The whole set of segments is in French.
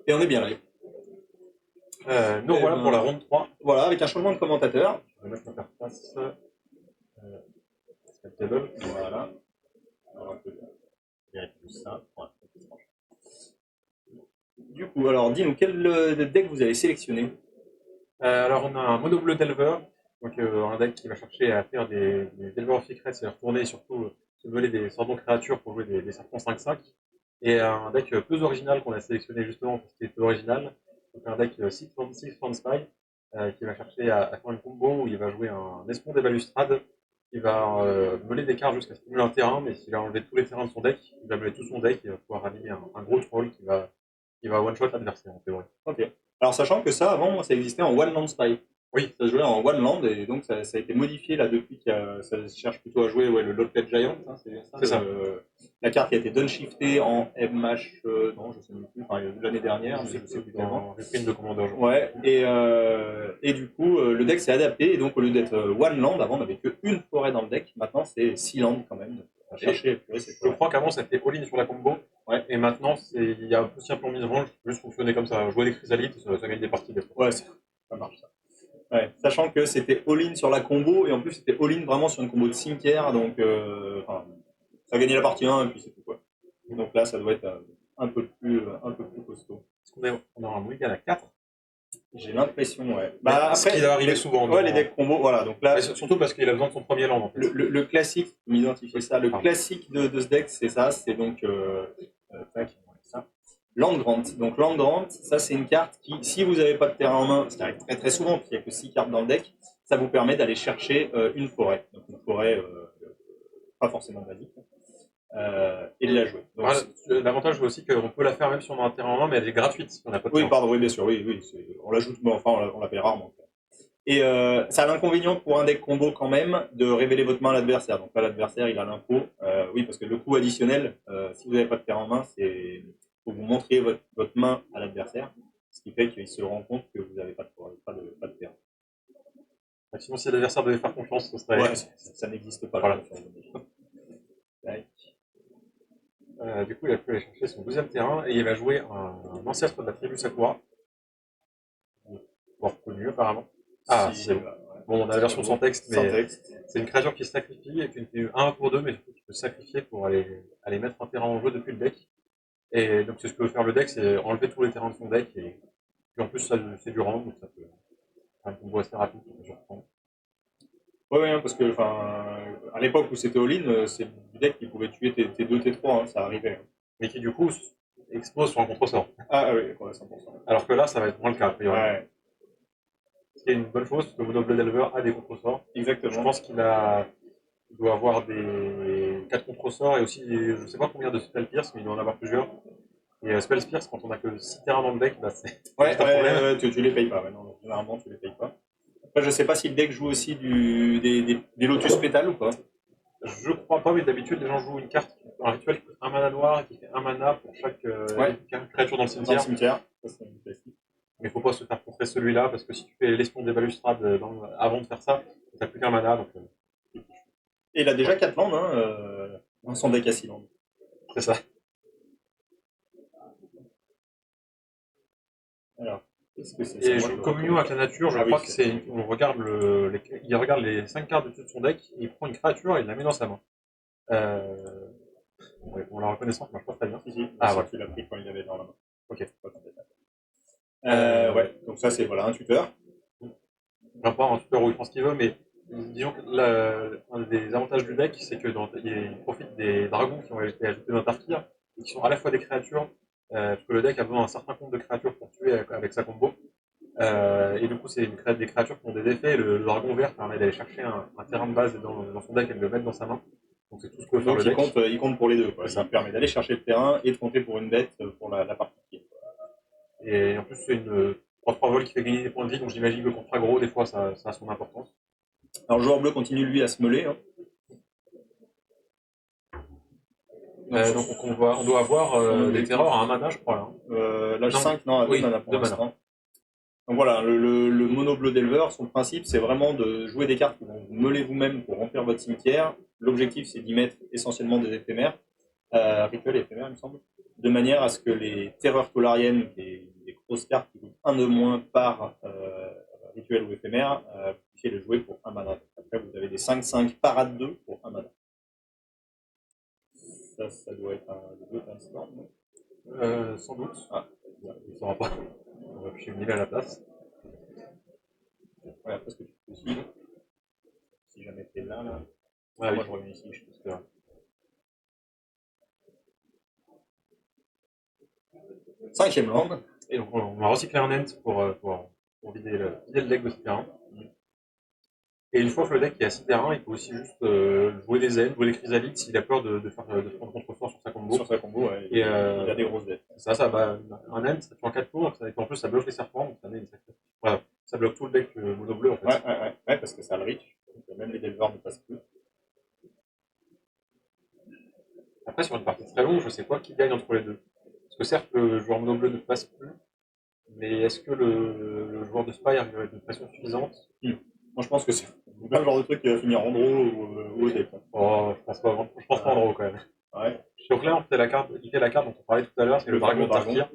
Et on est bien live. Nous voilà pour la ronde 3. Voilà, avec un changement de commentateur. Je vais mettre l'interface table. Voilà. Alors, on peut vérifier tout ça. Voilà. Du coup, alors dis-nous, quel deck vous avez sélectionné? Alors on a un mono bleu Delver, donc un deck qui va chercher à faire des Delver of Secret, c'est-à-dire tourner et surtout se voler des sortes de créatures pour jouer des serpents 5-5. Et un deck peu original qu'on a sélectionné justement parce qu'il est peu original. Donc un deck 6 from Spy qui va chercher à faire une combo où il va jouer un Escon des balustrades qui va voler des cartes jusqu'à stimuler un terrain, mais s'il a enlevé tous les terrains de son deck, il va mêler tout son deck et il va pouvoir aligner un gros troll qui va one-shot l'adversaire en théorie. Ok. Alors sachant que ça, avant, moi, ça existait en One Land Spy. Oui. Ça se jouait en One Land et donc ça a été modifié là depuis que ça cherche plutôt à jouer le Locked Giant. Hein, c'est ça. La carte qui a été downshiftée en MH, non, je sais même plus, enfin, l'année dernière, Je mais je sais plus en reprint de Commander. Ouais, et du coup, le deck s'est adapté, et donc au lieu d'être One Land, avant on n'avait qu'une forêt dans le deck, maintenant c'est 6 lands quand même. On va chercher, je crois qu'avant c'était all-in sur la combo, ouais. Et maintenant il y a aussi un plan mise-range, juste fonctionner comme ça, jouer des chrysalites, ça gagne des parties. Ouais, ça marche ça. Ouais, sachant que c'était all-in sur la combo, et en plus c'était all-in vraiment sur une combo de cimetière, donc ça gagnait la partie 1, et puis c'est tout quoi. Donc là ça doit être un peu plus costaud. Est-ce qu'on aura un mulligan à 4? J'ai l'impression, ouais. Bah, ce qui doit arriver souvent. Ouais, les decks combo, voilà. Donc là, surtout parce qu'il a besoin de son premier land. En fait. Le classique, vous m'identifiez ça, le classique de ce deck, c'est ça, c'est donc ça. Land Grant. Donc Land Grant, ça c'est une carte qui, si vous n'avez pas de terrain en main, ce qui arrive très très souvent, parce qu'il n'y a que 6 cartes dans le deck, ça vous permet d'aller chercher une forêt. Donc une forêt pas forcément basique. Et de la jouer. L'avantage aussi qu'on peut la faire même si on a un terrain en main, mais elle est gratuite. On a pas de oui, pardon, oui, bien sûr, oui, on l'ajoute, mais enfin on la paye rarement. Et ça a l'inconvénient pour un deck combo quand même de révéler votre main à l'adversaire. Donc là, l'adversaire, il a l'info. Oui, parce que le coût additionnel, si vous n'avez pas de terrain en main, c'est faut vous montrer votre main à l'adversaire, ce qui fait qu'il se rend compte que vous n'avez pas de terrain. Sinon, si l'adversaire devait faire confiance, ce serait... Ouais, ça n'existe pas. Voilà. Du coup, il a pu aller chercher son deuxième terrain et il va jouer un ancêtre de la tribu Sakura. Reconnu apparemment. Ah, si, c'est bon. Bon, on a la version sans texte, mais c'est une créature qui se sacrifie et qui fait 1 pour 2, mais surtout qui peut se sacrifier pour aller mettre un terrain en jeu depuis le deck. Et donc, c'est ce que veut faire le deck, c'est enlever tous les terrains de son deck. Et puis en plus, c'est du rang, donc ça peut faire un combo assez rapide qui peut surprendre. Oui, parce que à l'époque où c'était all-in, c'est du deck qui pouvait tuer tes 2, T3, hein, ça arrivait. Mais qui du coup explose sur un contre-sort. Ah oui, 100%. Alors que là, ça va être moins le cas, a priori. Ouais. Ce qui est une bonne chose, parce que le Blood Delver a des contre-sorts. Exactement. Je pense qu'il doit avoir des 4 contre-sorts et aussi, je ne sais pas combien de Spell Pierce, mais il doit en avoir plusieurs. Et Spell Pierce, quand on a que 6 terrains dans le deck, bah, c'est un problème. Tu les payes pas. Non, généralement, tu les payes pas. Après, je sais pas si le deck joue aussi des Lotus Pétales ou pas. Je crois pas, mais d'habitude, les gens jouent une carte, un rituel qui coûte 1 mana noir et qui fait 1 mana pour chaque créature dans le cimetière. Ça, mais il ne faut pas se faire contrer celui-là, parce que si tu fais l'espion des balustrades avant de faire ça, tu n'as plus qu'un mana. Donc, et il a déjà 4 landes dans son deck à 6 landes. C'est ça. Alors, qu'est-ce que c'est? Et communion avec la nature, je crois que c'est. On regarde il regarde les 5 cartes dessus de son deck, il prend une créature et il la met dans sa main. Bon, la reconnaissance marche pas très bien. Si. Ah, ouais. Tu l'as pris quand il avait dans la main. Ok. Ouais, donc ça c'est un tuteur. Enfin, pas un tuteur où il prend ce qu'il veut, mais disons que un des avantages du deck, c'est qu'il profite des dragons qui ont été ajoutés dans Tarkir, et qui sont à la fois des créatures, parce que le deck a besoin d'un certain nombre de créatures pour tuer avec sa combo. Et du coup, c'est des créatures qui ont des effets. Le dragon vert permet d'aller chercher un terrain de base dans son deck et de le mettre dans sa main. Donc c'est tout ce que peut faire le deck. Il compte pour les deux. Ça permet d'aller chercher le terrain et de compter pour une bête pour la partie. Et en plus, c'est une 3-3 vol qui fait gagner des points de vie, donc j'imagine que contre aggro, des fois, ça a son importance. Alors le joueur bleu continue lui à se meuler. Donc on doit avoir des terreurs à 1 mana, je crois. L'âge 5, non, à 2 mana pour l'instant. Donc voilà, le mono bleu Delver, son principe c'est vraiment de jouer des cartes que vous meulez vous-même pour remplir votre cimetière. L'objectif c'est d'y mettre essentiellement des éphémères, rituels et éphémères il me semble. de manière à ce que les terreurs tolariennes, les grosses cartes qui coûtent 1 de moins par rituel ou éphémère, vous puissiez les jouer pour 1 mana. Après, vous avez des 5-5 parade 2 pour 1 mana. Ça doit être un storm. Sans doute. Ah, il ne saura pas. On va picher 1000 à la place. ouais, après, ce que tu peux aussi, si jamais t'es là. Ouais, moi, je reviens ici, je pense que. Cinquième land. Et donc, on va recycler un ent pour vider le deck de ce terrain. Et une fois que le deck est à 6 terrains, il peut aussi juste jouer des ailes, jouer des chrysalides s'il a peur de prendre contre-fort sur sa combo. Sur sa combo, ouais. Il a des grosses dettes. Ça un ent, ça tue en 4 tours, et en plus ça bloque les serpents, donc ça met une sacrée. Voilà, ça bloque tout le deck mono bleu en fait. Ouais, parce que ça a le reach, donc même les delvers ne passent plus. Après, sur une partie très longue, je sais pas qui gagne entre les deux. Parce que certes, le joueur mono bleu ne passe plus, mais est-ce que le joueur de Spire arrive avec une pression suffisante? Moi, je pense que c'est le genre de truc qui va finir en draw ou au deck. Oh, je pense pas en draw quand même. Ouais. Donc là, on fait la carte dont on parlait tout à l'heure, c'est le dragon de Tarkir,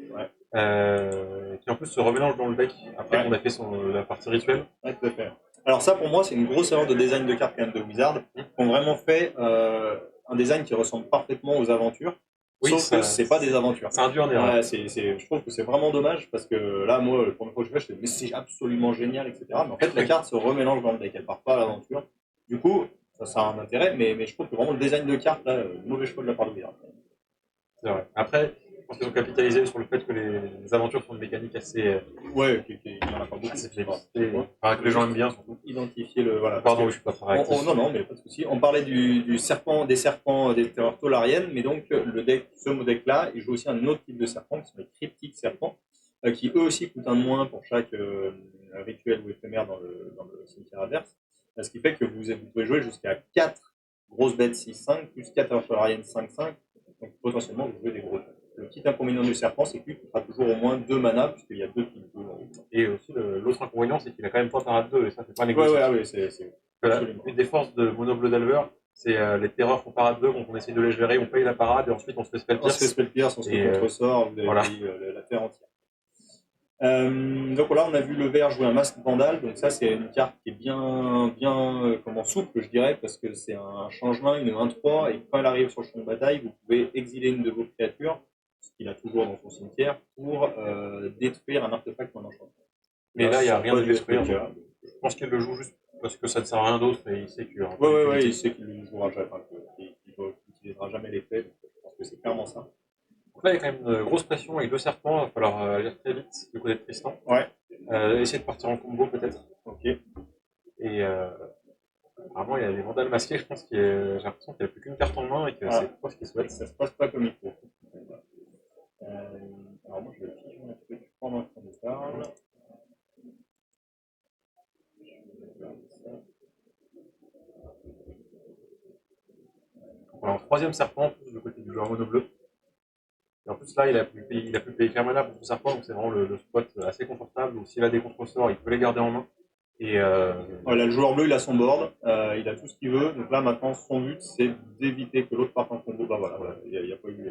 qui en plus se remélange dans le deck après qu'on a fait la partie rituelle. Ouais, tout à fait. Alors ça, pour moi, c'est une grosse erreur de design de cartes quand même de Wizard, qui ont vraiment fait un design qui ressemble parfaitement aux aventures. Oui, sauf que c'est pas des aventures. C'est un dur en erreur. Ouais, je trouve que c'est vraiment dommage parce que là, moi, la première fois que je fais, je me dis, mais c'est absolument génial, etc. Mais en fait, la carte se remélange dans le deck, elle part pas à l'aventure. Du coup, ça a un intérêt, mais je trouve que vraiment le design de carte, là, mauvais choix de la part de Wizard. C'est vrai. Après, je pense qu'ils ont capitalisé sur le fait que les aventures sont une mécanique assez. Ouais, il n'y en a pas beaucoup. Que les gens aiment bien, surtout. Identifier le. Voilà, pardon, je suis pas très réactif. Non, mais pas de souci. On parlait des serpents, des terreurs tolariennes, mais donc le deck, ce deck-là, il joue aussi un autre type de serpents, qui sont les cryptiques serpents, qui eux aussi coûtent 1 de moins pour chaque rituel ou éphémère dans le cimetière adverse. Ce qui fait que vous pouvez jouer jusqu'à 4 grosses bêtes 6-5, plus 4 terreurs tolariennes 5-5. Donc potentiellement, vous jouez des gros. Le petit inconvénient du serpent, c'est qu'il coûtera toujours au moins 2 mana, puisqu'il y a 2 qui jouent. Et aussi, l'autre inconvénient, c'est qu'il a quand même pas parade 2, et ça, c'est pas négociable. Ouais, c'est une des forces de Mono Bleu Delver, c'est les terreurs font parade 2, quand on essaye de les gérer, on paye la parade, et ensuite on se fait spell pierce. On se fait spell pierce, on se fait contre-sort, vous avez dit la terre entière. Donc là, on a vu le vert jouer un masque vandal, donc ça c'est une carte qui est bien souple, je dirais, parce que c'est un changement, une 1-3, et quand elle arrive sur le champ de bataille, vous pouvez exiler une de vos créatures, ce qu'il a toujours dans son cimetière, pour détruire un artefact ou un enchantement. Mais là, il n'y a rien de détruire. Je pense qu'il le joue juste parce que ça ne sert à rien d'autre, et il sait qu'il il sait qu'il ne jouera jamais, qu'il n'utilisera jamais l'effet, donc je pense que c'est clairement ça. Donc là, il y a quand même une grosse pression avec 2 serpents, il va falloir agir très vite du côté de Tristan. Ouais. Essayer de partir en combo peut-être. Ok. Et vraiment, il y a des vandales masqués, je pense j'ai l'impression qu'il n'y a plus qu'une carte en main et que c'est pas ce qu'il souhaite. Ça se passe pas comme il faut. Alors moi, je vais figer un truc pendant qu'on parle. On a un 3e serpent, plus du côté du joueur mono bleu. Et en plus, là, il a pu payer qu'un mana pour son serpent, donc c'est vraiment le spot assez confortable. Ou s'il a des contre-sorts, il peut les garder en main. Et le joueur bleu, il a son board, il a tout ce qu'il veut. Donc là, maintenant, son but, c'est d'éviter que l'autre parte en combo. Bah voilà, il n'y a pas eu.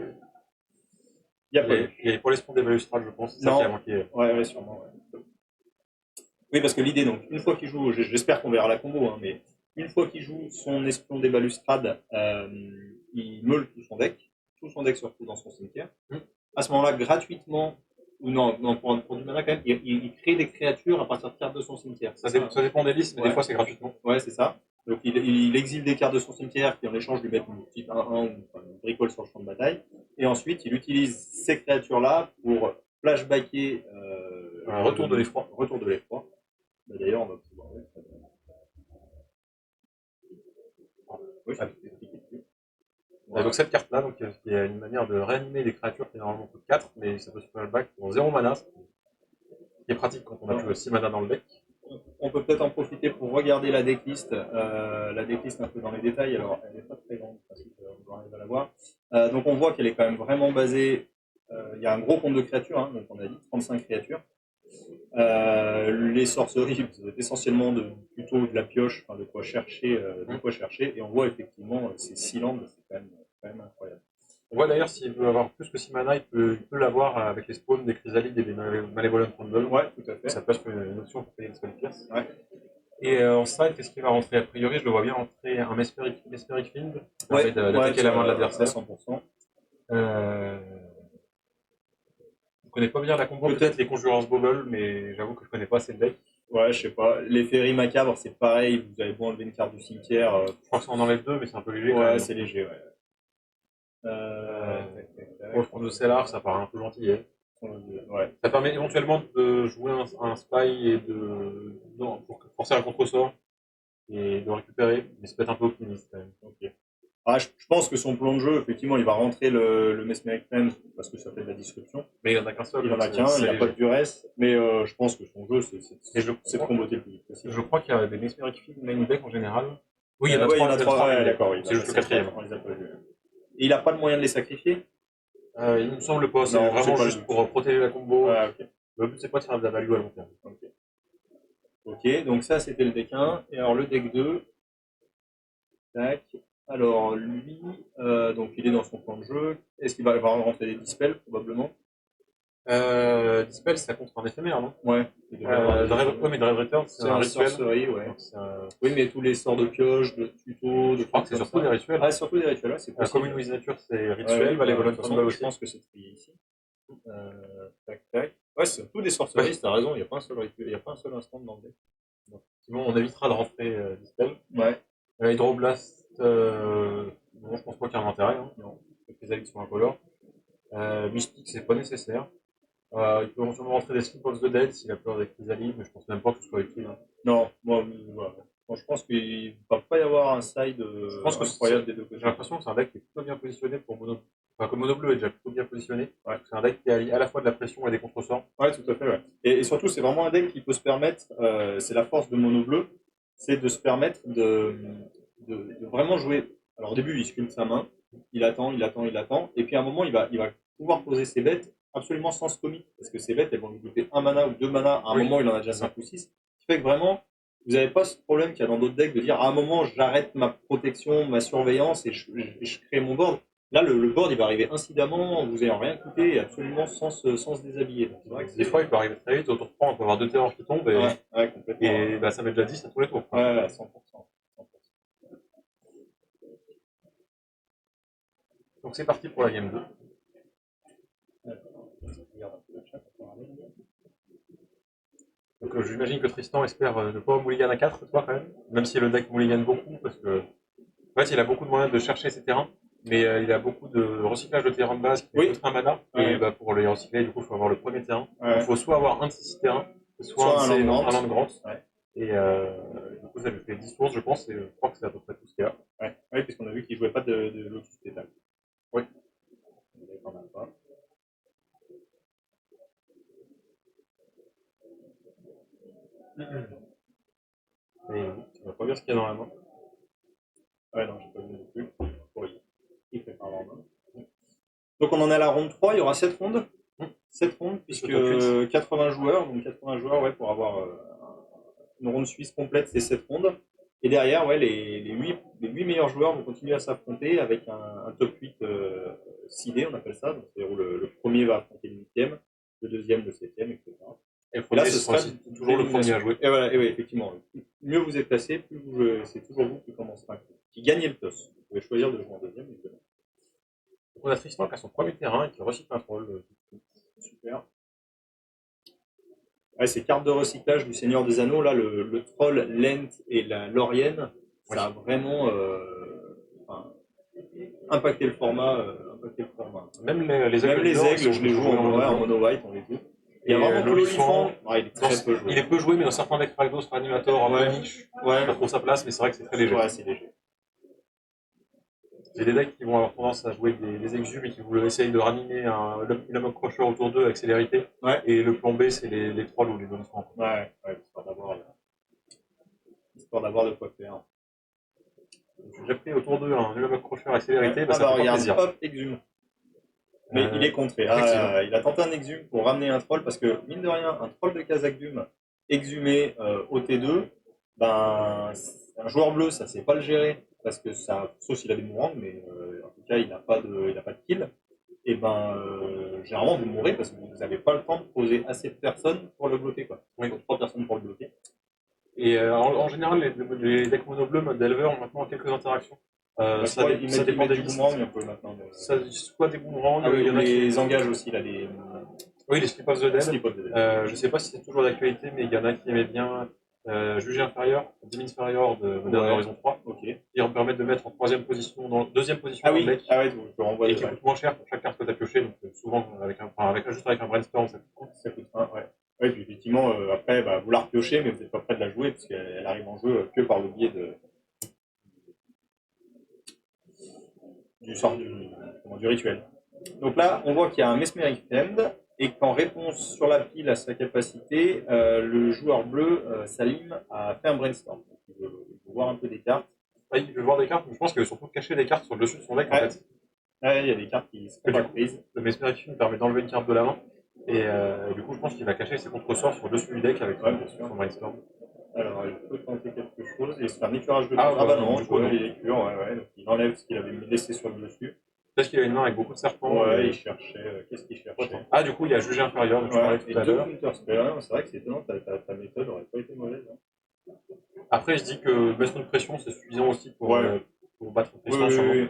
Il y a pour l'espion des balustrades, je pense, c'est ça qui a manqué. Ouais, sûrement. Ouais. Oui, parce que l'idée, donc, une fois qu'il joue, j'espère qu'on verra la combo, hein, mais une fois qu'il joue son espion des balustrades, il meule tout son deck se retrouve dans son cimetière. À ce moment-là, gratuitement, ou non pour du mana quand même, il crée des créatures à partir de cartes de son cimetière. Ça dépend des listes, mais des fois c'est gratuitement. Ouais, c'est ça. Donc il exile des cartes de son cimetière qui en échange lui mettent une petite 1-1 ou une bricole sur le champ de bataille. Et ensuite, il utilise ces créatures-là pour flashbacker un retour de l'effroi. Bah, d'ailleurs, on va pouvoir. Oui, donc cette carte-là, il y a une manière de réanimer des créatures qui normalement coûtent 4, mais ça peut se flashback pour 0 mana, ce qui est pratique quand on a plus 6 mana dans le deck. On peut peut-être en profiter pour regarder la decklist. La decklist un peu dans les détails, alors elle n'est pas très grande, on va arriver à la voir. Donc on voit qu'elle est quand même vraiment basée. Il y a un gros compte de créatures, hein, donc on a dit 35 créatures. Les sorceries, c'est essentiellement plutôt de la pioche, de quoi chercher, et on voit effectivement ces 6 landes, c'est quand même incroyable. On voit d'ailleurs s'il veut avoir plus que 6 mana, il peut l'avoir avec les spawns des chrysalides et des Malevolent Rumble. Ouais, tout à fait. Ça peut être une option pour payer les Spell Pierce. Ouais. Et en side, qu'est-ce qu'il va rentrer? A priori, je le vois bien rentrer un Mesmeric Fiend, qui permet d'attaquer la main de l'adversaire. 100%. Je connais pas bien la combo, peut-être les Conjurers Bobble, mais j'avoue que je connais pas assez le deck. Ouais, je sais pas. Les Féeries Macabres, c'est pareil, vous avez beau enlever une carte du cimetière. Je crois que ça en enlève 2, mais c'est un peu léger. Ouais, c'est léger, ouais. Pour le front de Cellar, ça paraît un peu gentil. Ouais. Ça permet éventuellement de jouer un spy et pour forcer un contre-sort et de récupérer, mais c'est peut-être un peu optimiste quand même. Okay. Ah, je pense que son plan de jeu, effectivement, il va rentrer le Mesmeric Fiend parce que ça fait de la disruption. Mais il en a qu'un seul. Il en a qu'un, il n'a pas de duresse, mais je pense que son jeu, c'est de comboter le plus vite possible. Je crois qu'il y a des Mesmeric Fiend main deck en général. Oui, il y en a trois. Ouais, d'accord, oui. C'est juste le quatrième. On les a pas vus. Et il n'a pas de moyen de les sacrifier? Il me semble pas, c'est vraiment juste pour protéger la combo. Ouais, okay. Le but, c'est pas de faire de la value à long terme. Ok, donc ça, c'était le deck 1. Et alors, le deck 2. Tac. Alors, lui, donc il est dans son plan de jeu. Est-ce qu'il va rentrer des dispels, probablement? Dispel, ça contre un éphémère, non? Ouais. Mais Drive Return, c'est un rituel. Sorcery, ouais. Oui, mais tous les sorts de pioche, de tuto, je crois que c'est surtout des rituels. Ah, surtout des rituels, ouais, c'est possible. Commune with Nature, c'est rituel. Malevolent Rumble aussi. Je pense que c'est trié ici. Tac, tac. Ouais, c'est surtout des sorceries, t'as raison, il n'y a pas un seul rituel, il n'y a pas un seul instant dans le deck. Sinon, on évitera de rentrer Dispel. Ouais. Hydroblast, non, je pense pas qu'il y ait un intérêt. Hein. Non. Les alliés sont incolores. Mystique, c'est pas nécessaire. Il peut éventuellement rentrer des Sleep of the Dead s'il a peur des Chrysalides, mais je pense même pas que ce soit utile. Hein. Non, moi, voilà. Bon, je pense qu'il ne va pas y avoir un side incroyable des deux côtés. J'ai l'impression que c'est un deck qui est plutôt bien positionné pour Mono. Enfin, que Mono Bleu est déjà plutôt bien positionné. Ouais. C'est un deck qui allie à la fois de la pression et des contresorts. Ouais, tout à fait. Ouais. Et surtout, c'est vraiment un deck qui peut se permettre, c'est la force de Mono Bleu, c'est de se permettre de vraiment jouer. Alors au début, il sculpte sa main, il attend, et puis à un moment, il va pouvoir poser ses bêtes absolument sans commit, parce que ces bêtes, elles vont lui coûter 1 mana ou 2 mana, à un moment, il en a déjà 5 ou 6, ce qui fait que vraiment, vous n'avez pas ce problème qu'il y a dans d'autres decks de dire à un moment, j'arrête ma protection, ma surveillance, et je crée mon board. Là, le board, il va arriver incidemment, vous n'ayant rien coûté, et absolument sans se déshabiller. Donc, vrai que des fois, il peut arriver très vite, au tour 3, on peut avoir 2 terreurs qui tombent, et, complètement, et bah, ça met déjà 10 à tous les tours. Ouais, 100%. Donc c'est parti pour la game 2. Donc j'imagine que Tristan espère ne pas mulligan à 4 cette fois quand même si le deck mulligan beaucoup, parce que en fait il a beaucoup de moyens de chercher ses terrains, mais il a beaucoup de recyclage de terrains de base qui coûte un mana, et bah, pour les recycler, du coup il faut avoir le premier terrain. Il faut soit avoir un de ces 6 terrains, soit un land grant. Et du coup ça lui fait 10 sources je pense, et je crois que c'est à peu près tout ce qu'il y a. Ouais, puisqu'on a vu qu'il ne jouait pas de Lotus Pétale. Oui. Et on va pas dire ce qu'il y a dans la main. Ouais, non, j'ai pas vu non plus. Il prépare leur main. Donc on en est à la ronde 3, il y aura 7 rondes. 7 rondes, puisque 80 joueurs, donc 80 joueurs, ouais, pour avoir une ronde suisse complète, c'est 7 rondes. Et derrière, ouais, les 8 meilleurs joueurs vont continuer à s'affronter avec un top 8 seedé, on appelle ça. Donc, le premier va affronter le 8e, le deuxième, le 7e, etc. Et là, ce sera toujours le premier à jouer. Et voilà, et oui, effectivement. Mieux vous êtes placé, plus c'est toujours vous qui commencerez, qui gagnez le toss. Vous pouvez choisir de jouer en deuxième, évidemment. Donc on a Tristan qui a son premier terrain et qui recycle un troll. Super. Ouais, ces cartes de recyclage du Seigneur des Anneaux, là, le troll, l'ent et la Laurienne, ça a vraiment impacté le format. Même les aigles, je les joue en mono white, on les joue. Il y a vraiment l'olifant. Il est très peu joué. Il est peu joué, mais dans certains decks Fragdos, Reanimator, un peu niche. Pas trop sa place, mais c'est vrai que c'est très léger. Ouais, c'est léger. J'ai des decks qui vont avoir tendance à jouer des exhumes et qui vont essayer de ramener la mock crusher autour d'eux avec célérité. Ouais. Et le plan B, c'est les trolls ou les bonifants. Ouais, histoire d'avoir de quoi faire. J'ai déjà pris autour d'eux un mock crusher avec célérité, ça fait plaisir. Hop, exhume. Mais il est contré. Il a tenté un exhume pour ramener un troll parce que, mine de rien, un troll de Khazad-dûm exhumé au T2, ben, un joueur bleu, ça ne sait pas le gérer parce que ça, sauf s'il a des mourangs, mais en tout cas il n'a pas de kill, et ben généralement vous mourrez parce que vous n'avez pas le temps de poser assez de personnes pour le bloquer, quoi. Il faut 3 personnes pour le bloquer. Et en général, les decks mono bleu mode Delver ont maintenant quelques interactions. Ça dépend des du listes. boomerang un peu maintenant. Soit des boomerangs, Ah oui, il y en a les qui engages aussi, là, Oui, les Slip of the Dead. Slip of the Dead. Je ne sais pas si c'est toujours d'actualité, mais il y en a qui aimaient bien Juger inférieur, Demon Inferior de Modern Horizon 3, qui permettent de mettre en deuxième position dans le deck. Ah oui, tu renvoies et qui coûte moins cher pour chaque carte que tu as pioché, donc souvent juste avec un brainstorm, ça coûte 1, ouais. Oui, puis effectivement, après, vous la repiochez, mais vous n'êtes pas prêt de la jouer, parce qu'elle arrive en jeu que par le biais du rituel. Donc là, on voit qu'il y a un Mesmeric End, et qu'en réponse sur la pile à sa capacité, le joueur bleu, Salim, a fait un brainstorm. Donc, il veut voir un peu des cartes. Il veut voir des cartes, mais je pense qu'il veut surtout cacher des cartes sur le dessus de son deck, en fait. Ouais, il y a des cartes qui sont pas prises. Le Mesmeric Fiend permet d'enlever une carte de la main, et du coup, je pense qu'il va cacher ses contre-sorts sur le dessus du deck avec son brainstorm. Alors, il peut tenter quelque chose, et se faire un éclairage de cartes. Ah bah non, du coup, il écure, donc il enlève ce qu'il avait laissé sur le dessus. Peut-être qu'il a une main avec beaucoup de serpents. Ouais, il cherchait. Qu'est-ce qu'il cherchait? Ah, du coup, il a jugé inférieur, donc je parlais tout à l'heure. C'est vrai que c'est étonnant, ta méthode n'aurait pas été mauvaise. Hein. Après, je dis que baisse de pression, c'est suffisant aussi pour battre Tristan. Oui.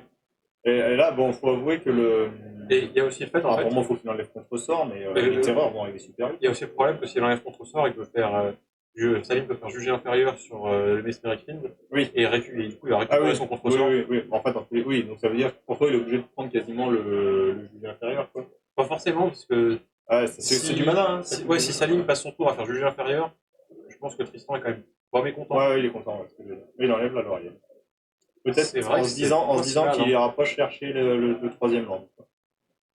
Et là, bon, faut avouer que Et il y a aussi le fait, en fait. Pour moi, il faut qu'il enlève contre-sort, mais les terreurs vont arriver super vite. Il y a aussi le problème que s'il enlève contre-sort, il peut faire. Salim peut faire juger inférieur sur le Mesmeric Fiend. Oui. Et du coup, il va récupérer son contre-sort. Oui. En fait, donc ça veut dire que pour toi, il est obligé de prendre quasiment le juger inférieur, quoi. Pas forcément, parce que. C'est du malin, hein. Si Salim passe son tour à faire juger inférieur, je pense que Tristan est quand même pas mécontent. Ouais, il est content. Mais il enlève la laurière. Peut-être en se disant qu'il ira pas chercher le troisième land.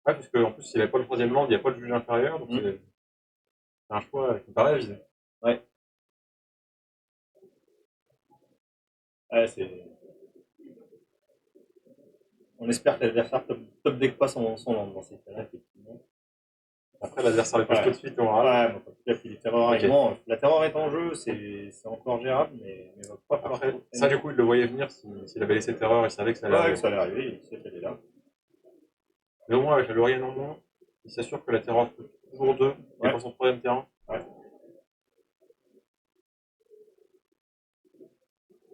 Ouais, parce qu'en plus, s'il n'a pas le troisième land, il n'y a pas le juge inférieur, donc c'est un choix qui me paraît avisé. Ouais. On espère que l'adversaire top deck pas son land dans ces cas-là, effectivement. Après, l'adversaire les pose tout de suite, on verra. Ouais, en tout cas, puis les terreurs la terreur est en jeu, c'est encore gérable, mais il va pas falloir. Après, ça, du coup, il le voyait venir s'il avait laissé terreur, il savait que ça allait arriver. Ouais, que ça allait arriver, il sait qu'elle est là. Mais au moins, avec la Laurienne en moins, il s'assure que la terreur coûte toujours 2, et pas son troisième terrain. Ouais.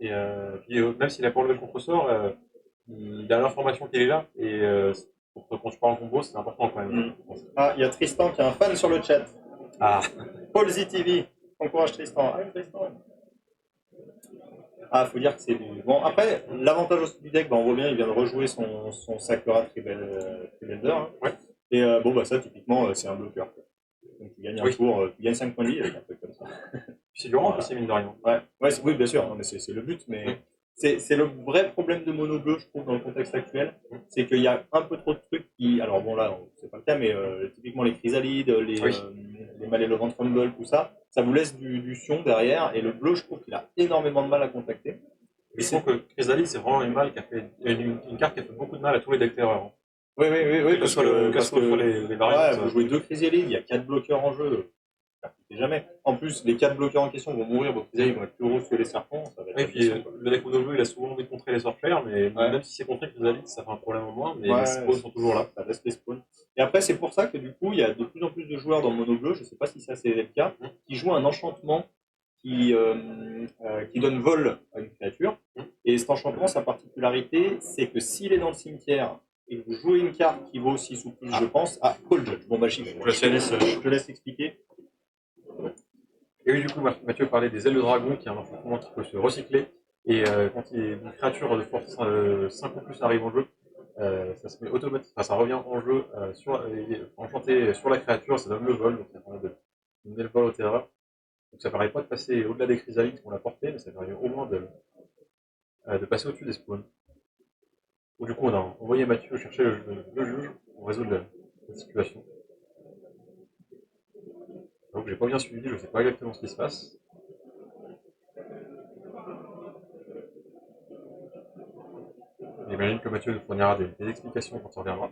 Et puis, même s'il n'a pas enlevé le contre-sort, il a l'information qu'il est là, et quand tu parles en combo, c'est important quand même. Ah, il y a Tristan qui est un fan sur le chat. Ah. Paul ZTV, encourage Tristan. Ah, Tristan. Ah, faut dire que c'est du. Bon, après, l'avantage aussi du deck, on voit bien, il vient de rejouer son Sakura Tribelder. Hein. Ouais. Et ça, typiquement, c'est un bloqueur. Donc, tu gagnes un tour, tu gagnes 5 points de vie avec un truc comme ça. C'est du rang, c'est mine de rien. Oui, bien sûr, mais c'est le but, mais. C'est le vrai problème de mono bleu, je trouve, dans le contexte actuel. C'est qu'il y a un peu trop de trucs qui. Alors bon, là, c'est pas le cas, mais typiquement les chrysalides, les Malevolent Rumble, tout ça, ça vous laisse du sion derrière. Et le bleu, je trouve qu'il a énormément de mal à contacter. Et je trouve que Chrysalide, c'est vraiment une carte qui a fait beaucoup de mal à tous les decks terreur. Oui, parce que les variantes. Vous jouez 2 chrysalides, il y a 4 bloqueurs en jeu. Jamais. En plus, les 4 bloqueurs en question vont mourir, vos chrysalides vont être plus gros que les serpents. Ça va être et puis, le deck mono bleu, il a souvent envie de contrer les sorcières, mais même si c'est contré Chrysalide, ça fait un problème en moins, mais les spawns sont toujours là. Ça reste les spawns. Et après, c'est pour ça que du coup, il y a de plus en plus de joueurs dans le mono bleu, je ne sais pas si ça c'est le cas, qui jouent un enchantement qui donne vol à une créature. Et cet enchantement, sa particularité, c'est que s'il est dans le cimetière et que vous jouez une carte qui vaut 6 ou plus, je pense, Call Judge. Bon, je te laisse expliquer. Et oui, du coup, Mathieu parlait des ailes de dragon, qui est un enchantement qui peut se recycler. Et quand une créature de force 5 ou plus arrive en jeu, ça se met automatiquement, ça revient en jeu enchanté sur la créature, ça donne le vol, donc ça permet de donner le vol au terreur. Donc ça ne permet pas de passer au-delà des chrysalides qu'on a portées, mais ça permet au moins de passer au-dessus des spawns. Donc, du coup, on a envoyé Mathieu chercher le juge pour résoudre la situation. Donc j'ai pas bien suivi, je sais pas exactement ce qui se passe. J'imagine que Mathieu nous fournira des explications quand on reviendra.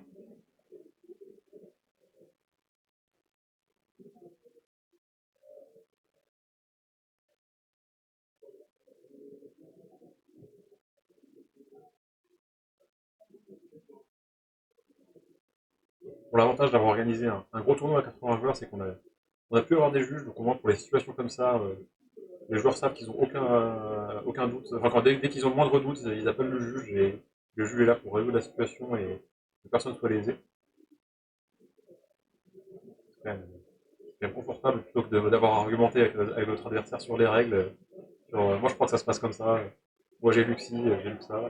Bon, l'avantage d'avoir organisé un gros tournoi à 80 joueurs, c'est on a pu avoir des juges, donc au moins pour les situations comme ça, les joueurs savent qu'ils n'ont aucun doute. Enfin, dès qu'ils ont le moindre doute, ils appellent le juge et le juge est là pour résoudre la situation et que personne ne soit lésé. C'est quand même confortable plutôt que d'avoir argumenté avec notre adversaire sur les règles. Moi, je crois que ça se passe comme ça. Moi, j'ai lu que ci, j'ai lu que ça.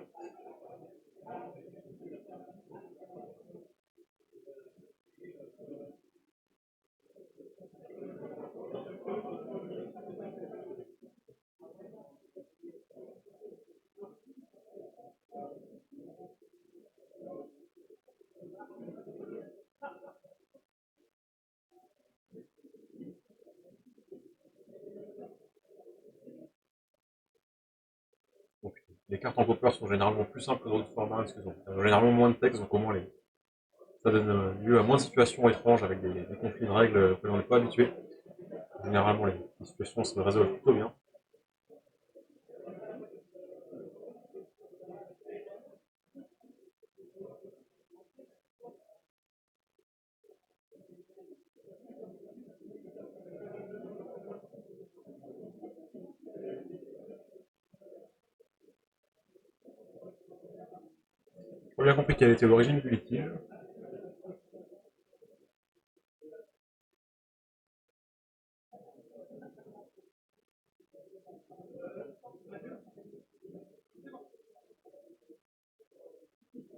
Donc, les cartes en popper sont généralement plus simples que d'autres formats parce qu'elles ont généralement moins de texte, donc au moins ça donne lieu à moins de situations étranges avec des conflits de règles auxquels on n'est pas habitué. Généralement, les situations se résolvent plutôt bien. J'ai bien compris quelle était l'origine du litige.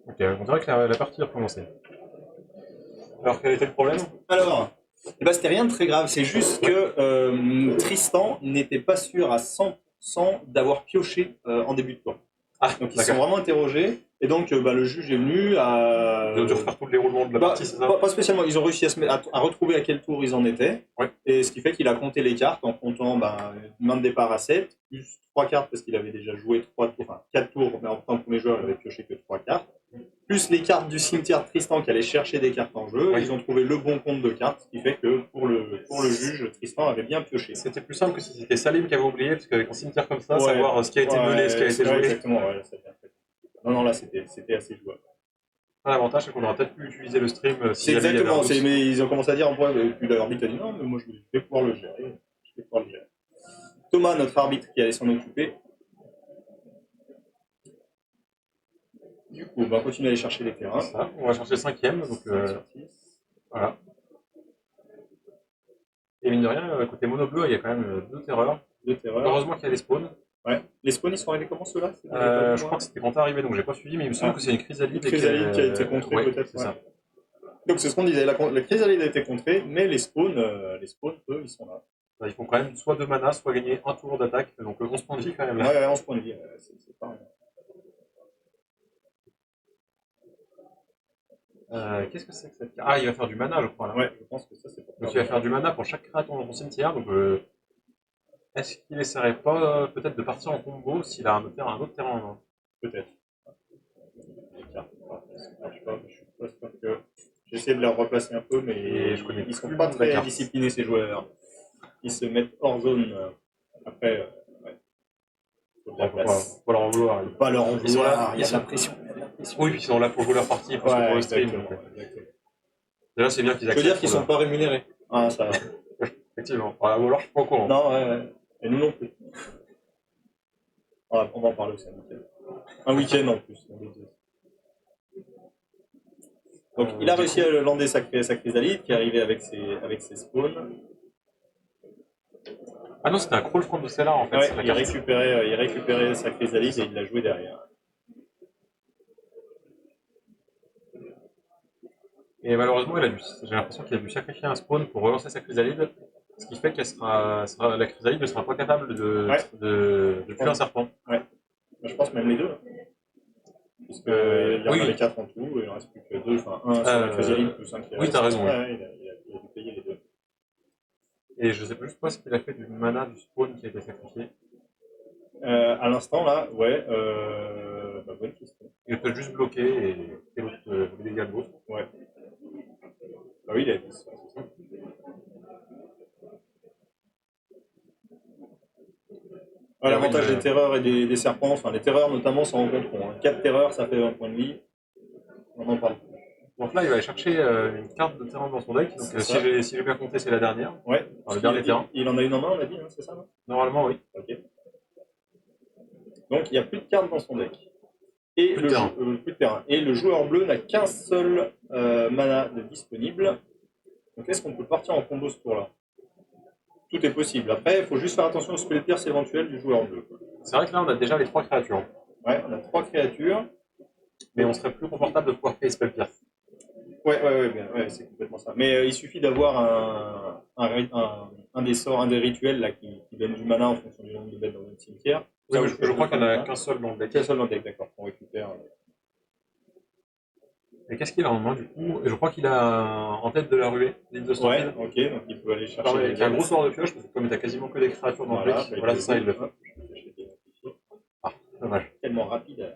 Ok, on dirait que la partie a recommencé. Alors, quel était le problème? Alors, eh ben, c'était rien de très grave, c'est juste que Tristan n'était pas sûr à 100% d'avoir pioché en début de tour. Ah, Donc ils se sont vraiment interrogés, et donc le juge est venu à... Ils ont dû refaire tout le déroulement de la partie, c'est ça? Pas spécialement, ils ont réussi à retrouver à quel tour ils en étaient, Ouais. et ce qui fait qu'il a compté les cartes en comptant une main de départ à 7, plus 3 cartes parce qu'il avait déjà joué 3 tours, enfin 4 tours, mais en tant que premier joueur il avait pioché que 3 cartes, plus les cartes du cimetière de Tristan qui allait chercher des cartes en jeu, Oui. ils ont trouvé le bon compte de cartes, ce qui fait que pour le juge, Tristan avait bien pioché. C'était plus simple que si c'était Salim qui avait oublié, parce qu'avec un cimetière comme ça, savoir ce qui a été meulé, ce qui a été joué. Exactement, ouais, ça fait un peu. Non, là c'était assez jouable. L'avantage, c'est qu'on aurait peut-être pu utiliser le stream si C'est exactement, mais ils ont commencé à dire en point, et puis l'arbitre a dit non, mais moi je vais pouvoir le gérer. Thomas, notre arbitre, qui allait s'en occuper. Du coup, on va continuer à aller chercher les terrains. Ça, on va chercher le 5ème, donc voilà. Et mine de rien, côté mono bleu, il y a quand même 2 terreurs. Heureusement qu'il y a les spawns. Ouais. Les spawns, ils sont arrivés comment ceux-là? Je crois que c'était quand t'es arrivé, donc j'ai pas suivi, mais il me semble que c'est une chrysalide. Une chrysalide qui a été contrée, peut-être. C'est ça. Donc c'est ce qu'on disait, la chrysalide a été contrée, mais les spawns, eux, ils sont là. Ils font quand même soit 2 mana, soit gagner un tour d'attaque, donc 11 points de vie quand même. Là. Ouais, 11 points de vie, c'est pas rien. Qu'est-ce que c'est que cette carte? Ah, il va faire du mana, je crois. Là. Ouais, je pense que ça c'est pour ça. Donc il va faire du mana pour chaque créature dans son cimetière, donc est-ce qu'il essaierait pas peut-être de partir en combo s'il a un autre terrain en main? Peut-être. Les cartes, ça marche pas, je suis pas sûr que... J'essaie de les replacer un peu, mais ils sont pas très disciplinés ces joueurs. Ils se mettent hors zone. Après, faut de la place. Faut leur en vouloir. Pas leur en vouloir, il y a de la pression. Oui, puis ils sont là pour jouer leur partie, parce que pour le stream. Déjà, c'est bien qu'ils acceptent. Je veux dire qu'ils sont pas rémunérés. Ah, ça. Effectivement. Ou alors, je suis pas au courant. Non, ouais. Et nous non plus. On va en parler aussi un week-end. Un week-end en plus. Donc, il a réussi à lander sa chrysalide qui est arrivée avec ses spawns. Ah non, c'était un crawl front de Stellar en fait. Ouais, il récupérait sa chrysalide et il l'a joué derrière. Et malheureusement, j'ai l'impression qu'il a dû sacrifier un spawn pour relancer sa chrysalide, ce qui fait la chrysalide ne sera pas capable de tuer un serpent. Ouais. Je pense même les deux. Parce qu'il y en avait 4 en tout, et il ne reste plus que 2, enfin 1 sur la chrysalide plus 1 qui reste. Oui, t'as raison. Ouais, il a dû payer les deux. Et je sais pas juste pas ce qu'il a fait du mana du spawn qui a été sacrifié. À l'instant, là, ouais, bonne question. Il peut juste bloquer et l'autre les dégâts de l'autre. Ouais. Bah oui, il a 10, c'est ça. L'avantage des terreurs et des serpents, enfin les terreurs notamment s'en rencontreront. 4 terreurs, ça fait 20 points de vie. On en parle plus. Donc là, il va aller chercher une carte de terrain dans son deck. Donc C'est si ça. j'ai bien compté, c'est la dernière. Ouais. Le dernier terrain. Il en a une en main, on a dit, hein, c'est ça, non? Normalement, oui. Ok. Donc il n'y a plus de cartes dans son deck. Et Plus de terrain. plus de terrain. Et le joueur bleu n'a qu'un seul mana de disponible. Donc est-ce qu'on peut partir en combo ce tour-là? Tout est possible. Après, il faut juste faire attention aux spell pierce éventuels du joueur bleu. C'est vrai que là, on a déjà les 3 créatures. Ouais, on a 3 créatures. Mais on serait plus confortable de pouvoir payer Spell Pierce. Ouais, c'est complètement ça. Mais il suffit d'avoir un des sorts, un des rituels là, qui donne du mana en fonction du nombre de bêtes dans votre cimetière. Oui, Ça, je crois qu'il n'y en a qu'un seul dans le deck. Qu'un seul dans le deck, d'accord, qu'on récupère. Et qu'est-ce qu'il a en main du coup? Je crois qu'il a en tête de la ruée, l'île de Ouais, Stormfield. ok, donc il peut aller chercher. Avec un gros sort de pioche, parce que comme il a quasiment que des créatures dans le deck, voilà, c'est ça, il le fait. Ah, dommage. Tellement rapide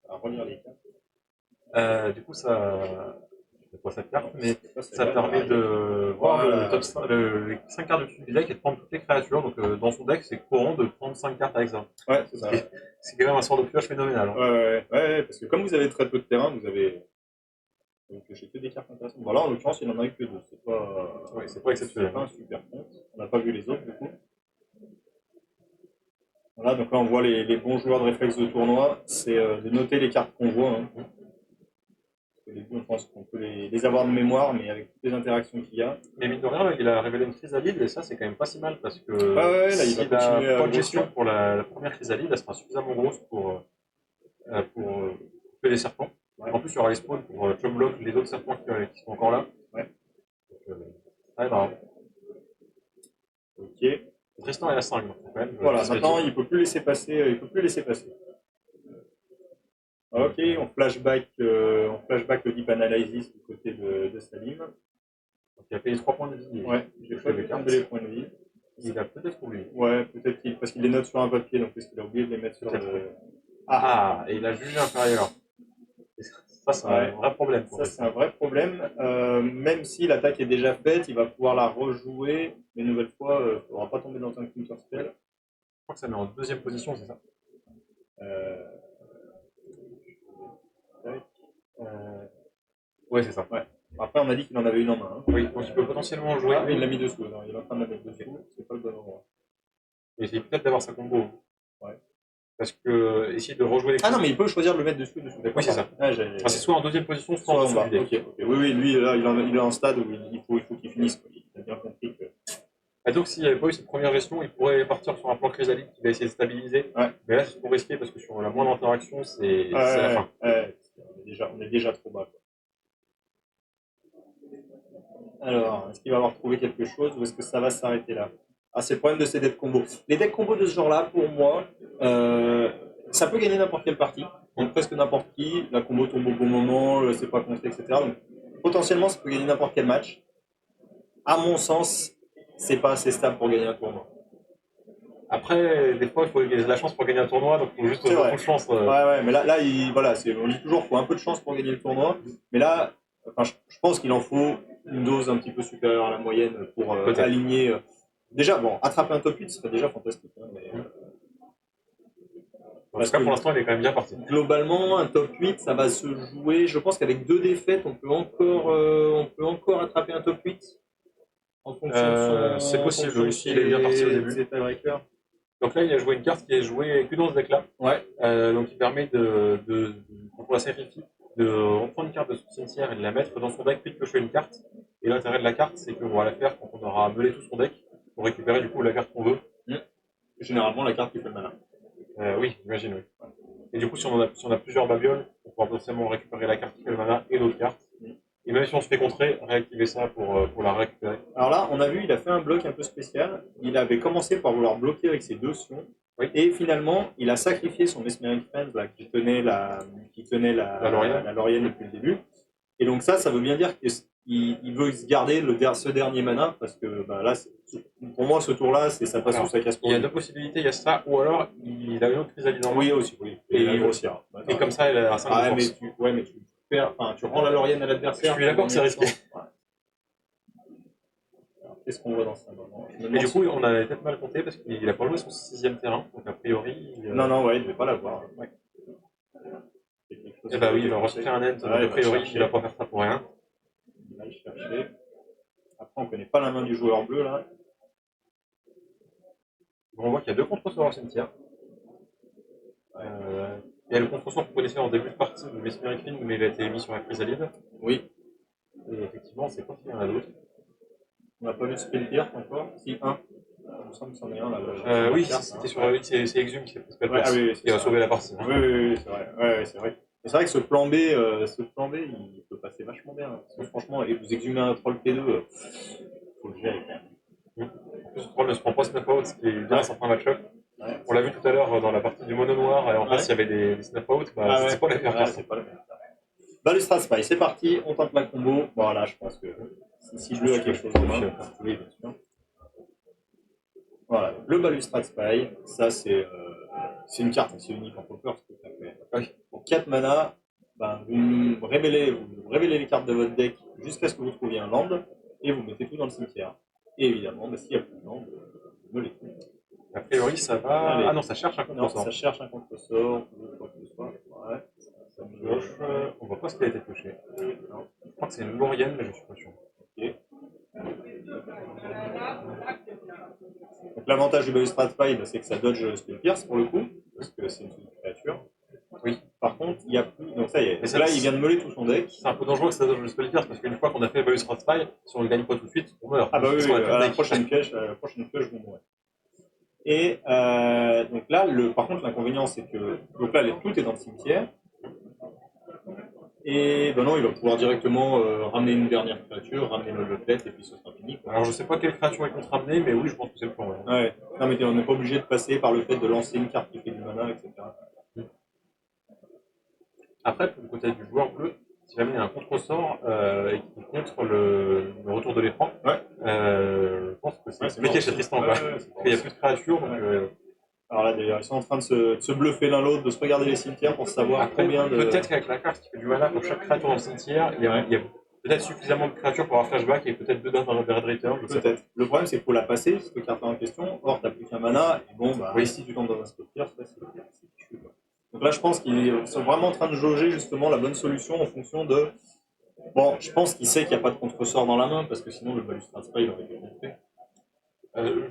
à relire les cartes. Du coup, ça. Je sais pas cette carte, mais ça là, permet de voir voilà. le top 5, les 5 cartes du deck et de prendre toutes les créatures. Donc dans son deck, c'est courant de prendre 5 cartes avec ça. Ouais, c'est ça. C'est quand même un sort de pioche phénoménal. Hein. Ouais, parce que comme vous avez très peu de terrain, vous avez pioché que des cartes intéressantes. Voilà, en l'occurrence, il n'en a eu que deux. C'est pas, c'est pas exceptionnel. C'est pas un super compte. On n'a pas vu les autres, du coup. Voilà, donc là, on voit les bons joueurs de réflexe de tournoi. C'est de noter les cartes qu'on voit. Hein. Au début, on pense qu'on peut les avoir de mémoire, mais avec toutes les interactions qu'il y a. Mais mine de rien, il a révélé une chrysalide, et ça, c'est quand même pas si mal, parce que là, il s'il va continuer a à pas de gestion grossir. pour la première chrysalide, elle sera suffisamment grosse pour tuer les serpents. Ouais. En plus, il y aura les spawns pour chop-block les autres serpents qui sont encore là. Ouais. Donc, marrant. Ok. Tristan est à 5, donc quand même. Voilà, maintenant, il ne peut plus laisser passer. Ok, on flashback le deep analysis du côté de Salim. Donc, il a payé 3 points de vie. Ouais, j'ai pas vu les points de vie. Il a peut-être oublié. Ouais, peut-être parce qu'il les note sur un papier, donc est-ce qu'il a oublié de les mettre sur le. Et il a jugé inférieur. Et ça, c'est un vrai problème. Ça, c'est un vrai problème. Même si l'attaque est déjà faite, il va pouvoir la rejouer. Mais une nouvelle fois, il ne faudra pas tomber dans un counter spell. Je crois que ça met en deuxième position, c'est ça? Ouais, c'est ça. Ouais. Après, on a dit qu'il en avait une en main. Hein. Oui, donc il peut potentiellement jouer. Ah, mais il l'a mis dessous. Non, il est en train de la mettre dessous. C'est pas le bon endroit. Et c'est peut-être d'avoir sa combo. Ouais. Parce que essayer de rejouer les. Ah non, mais il peut choisir de le mettre dessous. Oui, c'est ça. C'est soit en deuxième position, soit en bas. dessous. Okay. Oui, lui, là, il est en stade où il faut qu'il finisse. Il a bien compris que. Et donc, s'il n'y avait pas eu cette première gestion, il pourrait partir sur un plan chrysalide qui va essayer de stabiliser. Ouais. Mais là, c'est trop risqué parce que sur la moindre interaction, c'est la fin. On est déjà trop bas. Quoi. Alors, est-ce qu'il va avoir trouvé quelque chose ou est-ce que ça va s'arrêter là? Ah, c'est le problème de ces decks combos. Les decks combos de ce genre-là, pour moi, ça peut gagner n'importe quelle partie. Donc presque n'importe qui. La combo tombe au bon moment, c'est pas compté, etc. Donc potentiellement, ça peut gagner n'importe quel match. À mon sens, c'est pas assez stable pour gagner un tournoi. Après, des fois, il faut de la chance pour gagner un tournoi, donc il faut juste beaucoup de chance. Ouais, mais là on dit toujours qu'il faut un peu de chance pour gagner le tournoi. Mais là, je pense qu'il en faut une dose un petit peu supérieure à la moyenne pour aligner. Déjà, bon, attraper un top 8, ce serait déjà fantastique. Hein, mais, parce que pour l'instant, il est quand même bien parti. Globalement, un top 8, ça va se jouer. Je pense qu'avec 2 défaites, on peut encore attraper un top 8. En fonction de son. C'est possible, oui, s'il est bien parti au début. Donc là, il a joué une carte qui est jouée que dans ce deck-là. Ouais. Donc il permet pour la sacrifier, de reprendre une carte de son cimetière et de la mettre dans son deck, puis de piocher une carte. Et l'intérêt de la carte, c'est qu'on va la faire quand on aura meulé tout son deck, pour récupérer du coup la carte qu'on veut. Généralement, la carte qui fait le mana. Oui, j'imagine, oui. Et du coup, si on a plusieurs babioles, on pourra potentiellement récupérer la carte qui fait le mana et d'autres cartes. Et même si on se fait contrer, réactiver ça pour la récupérer. Alors là, on a vu, il a fait un bloc un peu spécial. Il avait commencé par vouloir bloquer avec ses 2 sions. Oui. Et finalement, il a sacrifié son Mesmeric Friends là, qui tenait la Laurienne depuis le début. Et donc ça veut bien dire qu'il veut se garder ce dernier mana parce que là, pour moi, ce tour-là, ça passe ou ça casse. Il y a 2 possibilités, il y a ça, ou alors il a une autre chrysalide en main. Oui, aussi. Oui. Et il grossira. Et comme ça, il a 5 de force. Mais tu rends la Laurienne à l'adversaire. Je suis d'accord que c'est risqué. Ouais. Qu'est-ce qu'on voit dans ça moment? Mais du coup, on avait peut-être mal compté parce qu'il n'a pas joué son 6e terrain, donc a priori. Non, il ne devait pas l'avoir. Ouais. Eh bah oui, il va recycler un end, donc a priori, il va pas faire ça pour rien. Il va le chercher. Après, on connaît pas la main du joueur bleu, là. Bon, on voit qu'il y a 2 contresorts au cimetière. Il y a le contresort qu'on connaissait en début de partie de Mesmeric Ring, mais il a été mis sur la chrysalide. Oui. Et effectivement, c'est pas qu'il y en a d'autres. On n'a pas vu de Spellpierce encore. Si, un. Il me semble que c'en est un, là. Oui, c'était sur c'est Exhume qui s'est Ouais, ah oui, qui a sauvé la partie. Oui, oui, c'est vrai. Ouais, c'est vrai. C'est vrai que ce plan B, il peut passer vachement bien. Parce que franchement, et vous exhumez un troll P2, faut le gérer quand même. En plus, le troll ne se prend pas snap out, ce qui est bien à certains match-up. Ouais. On l'a vu tout à l'heure dans la partie du mono noir, et en face il y avait des snap out, bah, c'est pas la meilleure carte. C'est pas la meilleure carte. Balustrade Spy, c'est parti, on tente la combo. Voilà, je pense que si bleu a quelque chose en main, oui, bien sûr. Voilà, le Balustrade Spy, ça c'est une carte assez unique en poker. Pour 4 mana, ben, vous révélez les cartes de votre deck jusqu'à ce que vous trouviez un land, et vous mettez tout dans le cimetière. Et évidemment, ben, s'il n'y a plus de land, vous me les trouvez. A priori, ça va. Allez. Ah non, ça cherche un contresort. Non, ça cherche un contresort, ou quoi que ce soit. Ouais. Ça pioche. On voit pas ce qui a été pioché. Non. Je crois que c'est une Lorienne, mais je suis pas sûr. Ok. Donc l'avantage du Balustrade Spy, c'est que ça dodge Spellpierce pour le coup, parce que c'est une créature. Oui. Par contre, il n'y a plus. Donc ça y est. Mais là, il vient de meuler tout son deck. C'est un peu dangereux que ça dodge le Spellpierce, parce qu'une fois qu'on a fait Balustrade Spy, si on ne gagne pas tout de suite, on meurt. Ah bah oui, à la prochaine pioche, vous mourrez. Et donc là, par contre, l'inconvénient, c'est que donc là, tout est dans le cimetière. Et ben non, il va pouvoir directement ramener une dernière créature, ramener le plate, et puis ce sera fini. Alors je sais pas quelle créature il compte ramener, mais oui, je pense que c'est le plan. Ouais. Non, mais on n'est pas obligé de passer par le fait de lancer une carte qui fait du mana, etc. Après, pour le côté du joueur bleu, si jamais il y a un contre-sort et qui contre le retour de l'écran, je pense que c'est compliqué chez Tristan. Il n'y a plus de créatures, donc. Alors là, d'ailleurs, ils sont en train de se bluffer l'un l'autre, de se regarder les cimetières pour savoir après, combien de. Peut-être qu'avec la carte qui fait du mana pour chaque créature dans le cimetière, il y a peut-être suffisamment de créatures pour avoir flashback et peut-être deux dans le Red Return. Peut-être. Le problème, c'est qu'il faut la passer, cette carte en question. Or, t'as plus qu'un mana, et bon, bah, si tu tombes dans un spectre, c'est fichu. Donc là, je pense qu'ils sont vraiment en train de jauger justement la bonne solution en fonction de. Bon, je pense qu'il sait qu'il n'y a pas de contre-sort dans la main, parce que sinon, le Balustrade Spy, il aurait été contré.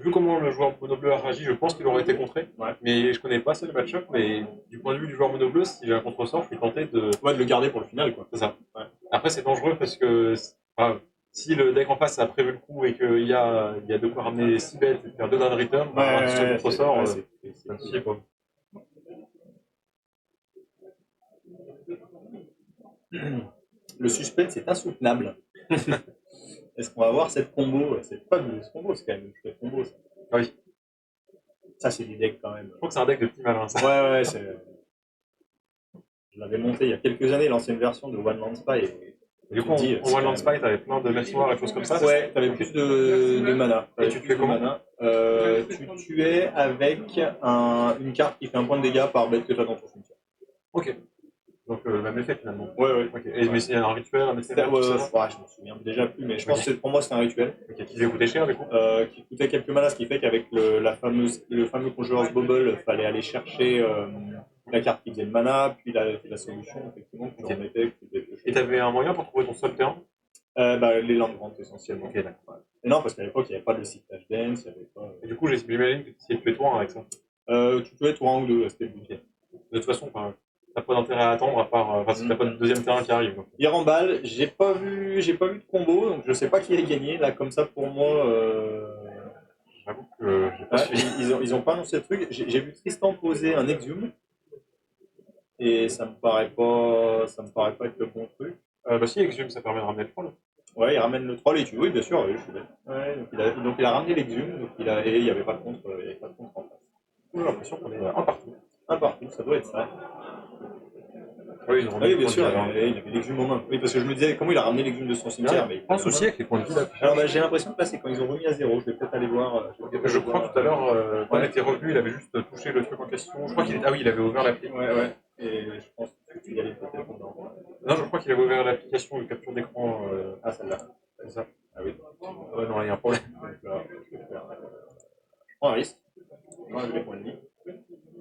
Vu comment le joueur mono bleu a réagi, je pense qu'il aurait été contré. Ouais. Mais je connais pas ce match-up, mais du point de vue du joueur mono bleu, si j'ai un contre-sort, je suis tenté de. Ouais, de le garder pour le final, quoi. C'est ça. Ouais. Après, c'est dangereux parce que si le deck en face a prévu le coup et qu'il y a de quoi ramener 6 bêtes et faire 2 d'un return, un contre-sort, c'est un petit peu. Le suspense est insoutenable. Est-ce qu'on va avoir cette combo? C'est pas ce combo, c'est quand même une chouette combo. Ça. Ah oui. Ça, c'est du deck quand même. Je crois que c'est un deck de petits malins, ça. Ouais, c'est. Je l'avais monté il y a quelques années, l'ancienne version de One Land Spy. Et du coup, en One Land Spy, t'avais plein de mercenaires et choses comme ça. Ouais, t'avais plus de mana. Et tu tuais comment? Tu tuais avec une carte qui fait un point de dégâts par bête que t'as dans ton cimetière. Ok. Donc, même effet finalement. Ouais. Okay. Et mais c'est un rituel, un effet. Je me souviens déjà plus, mais je pense que pour moi c'est un rituel. Okay. Qui devait coûter cher du coup. Qui coûtait quelques manas, ce qui fait qu'avec le fameux Conjurer's Bubble, il fallait aller chercher la carte qui faisait le mana, puis la solution, effectivement, que tu remettais. Et t'avais un moyen pour trouver ton seul terrain? Les land grants essentiellement. Ok, d'accord. Ouais. Et non, parce qu'à l'époque, il n'y avait pas de cyclage dance, il n'y avait pas. Et du coup, j'imagine que tu essayais de tuer toi avec ça. Tu tuais toi un ou deux, c'était le but. De toute façon, t'as pas d'intérêt à attendre à part si t'as pas de deuxième terrain qui arrive. Il remballe, j'ai pas vu de combo, donc je sais pas qui a gagné. Là, comme ça, pour moi. J'avoue que j'ai pas suivi. Ils ont pas annoncé le truc. J'ai vu Tristan poser un Exhume. Et ça me paraît pas être le bon truc. Si, Exhume, ça permet de ramener le troll. Ouais, il ramène le troll et tu. Oui, bien sûr, oui, je suis bête. Ouais, donc il a ramené l'Exhume, et il n'y avait pas de contre en face. J'ai l'impression qu'on est un partout. Un partout, ça doit être ça. Oui, bien sûr, il avait l'Exhume en main. Oui, parce que je me disais, comment il a ramené l'Exhume de son cimetière, mais pense aussi avec les points de vie. Alors j'ai l'impression que là, c'est quand ils ont remis à zéro. Je vais peut-être aller voir. Je crois tout à l'heure, quand il était revenu, il avait juste touché le truc en question. Je crois qu'il il avait ouvert l'appli. Ouais. Et je pense que tu y allais peut-être. Non, je crois qu'il avait ouvert l'application de capture d'écran. Ah, celle-là. C'est ça. Ah oui. Non, il y a un problème. Là, je prends un risque. Je range les points de vie.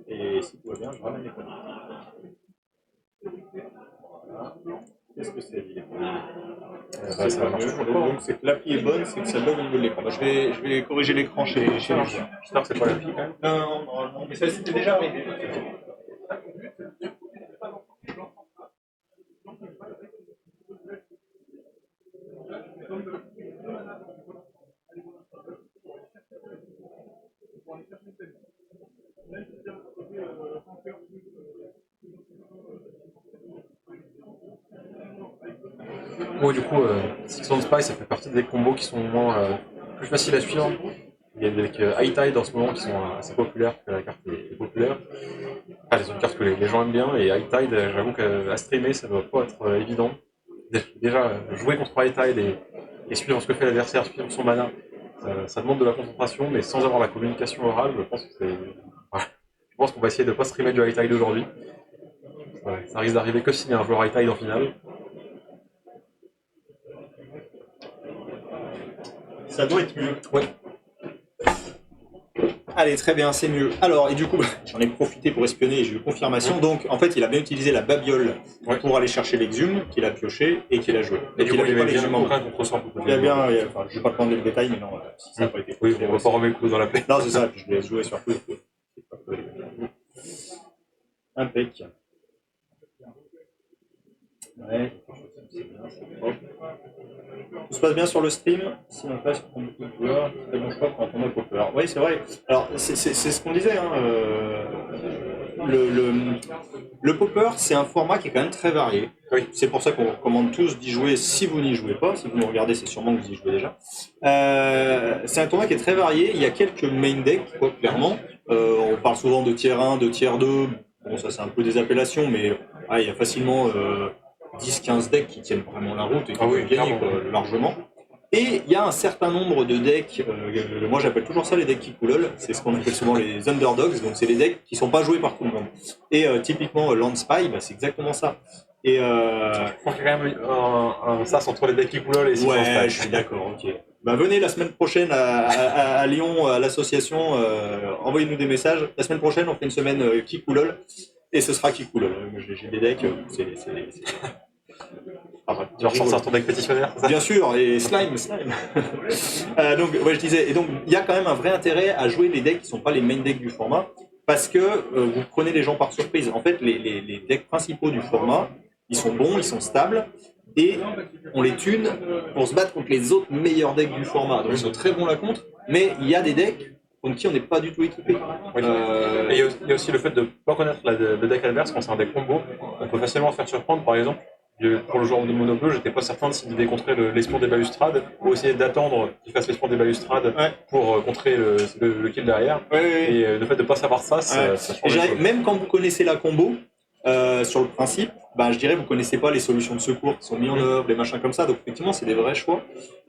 Et si tout va bien, je ramène les points de vie. C'est pas mieux. Donc c'est que l'appli est bonne, c'est que ça bug au niveau de l'écran. Bah, je vais corriger l'écran chez les gens. J'espère que c'est pas l'appli quand même. Non, normalement, mais ça c'était déjà arrivé. Bon, du coup, Six on Spy, ça fait partie des combos qui sont plus faciles à suivre. Il y a des High Tide en ce moment qui sont assez populaires, que la carte est populaire. C'est une carte que les gens aiment bien, et High Tide, j'avoue qu'à streamer, ça doit pas être évident. Déjà, jouer contre High Tide et suivre ce que fait l'adversaire, suivre son mana, ça demande de la concentration, mais sans avoir la communication orale, je pense que c'est... Ouais. Je pense qu'on va essayer de pas streamer du High Tide aujourd'hui. Ça risque d'arriver que s'il y a un joueur High Tide en finale. Ça doit être mieux. Ouais. Allez, très bien, c'est mieux. Alors, et du coup, j'en ai profité pour espionner et j'ai eu confirmation. Donc, en fait, il a bien utilisé la babiole pour aller chercher l'exhume, qu'il a pioché et qu'il a joué. Et du coup, il avait avait pas bien l'exhume contre un contre 100. Il a bien, enfin, je vais pas te demander le détail, mais non, si ça n'a pas été. Oui, on va pas remettre le coup dans la paix. Non, c'est ça, et puis je laisse jouer surtout. Impec. Ouais, c'est bien, c'est propre. Tout se passe bien sur le stream, si on passe pour beaucoup de joueurs, très bon choix quand on a Popper. Oui, c'est vrai. Alors, c'est ce qu'on disait. Hein, le Popper, c'est un format qui est quand même très varié. Oui. C'est pour ça qu'on recommande tous d'y jouer si vous n'y jouez pas. Si vous nous regardez, c'est sûrement que vous y jouez déjà. C'est un tournoi qui est très varié. Il y a quelques main decks, quoi, clairement. On parle souvent de tier 1, de tier 2. Bon, ça, c'est un peu des appellations, mais il y a facilement 10-15 decks qui tiennent vraiment la route et qui peuvent gagner largement. Et il y a un certain nombre de decks, moi j'appelle toujours ça les decks qui coulent, c'est ce qu'on appelle souvent les underdogs, donc c'est les decks qui sont pas joués par tout le monde. Et typiquement Land Spy, c'est exactement ça. Et je crois qu'il y a quand même un sas entre les decks qui coulent et les Six on Spy. Ouais, je suis d'accord, ok. Venez la semaine prochaine à Lyon, à l'association, envoyez-nous des messages. La semaine prochaine, on fait une semaine qui coulole, et ce sera qui coulole. J'ai des decks, Tu vas ressortir ton deck pétitionnaire, c'est ça? Bien sûr, et slime. Donc, ouais, je disais, et donc il y a quand même un vrai intérêt à jouer les decks qui ne sont pas les main decks du format, parce que vous prenez les gens par surprise. En fait, les decks principaux du format, ils sont bons, ils sont stables, et on les tune pour se battre contre les autres meilleurs decks du format. Donc ils sont très bons là contre, mais il y a des decks contre qui on n'est pas du tout équipé. Oui. Et il y a aussi le fait de ne pas connaître le deck adverse quand c'est un deck combo. On peut facilement faire surprendre, par exemple. Pour le joueur de mono bleu, j'étais pas certain s'il devait contrer l'espoir des balustrades ou essayer d'attendre qu'il fasse l'espoir des balustrades pour contrer le kill derrière. Et le fait de ne pas savoir ça change. Même quand vous connaissez la combo, sur le principe, je dirais vous connaissez pas les solutions de secours qui sont mises en œuvre, les machins comme ça, donc effectivement c'est des vrais choix.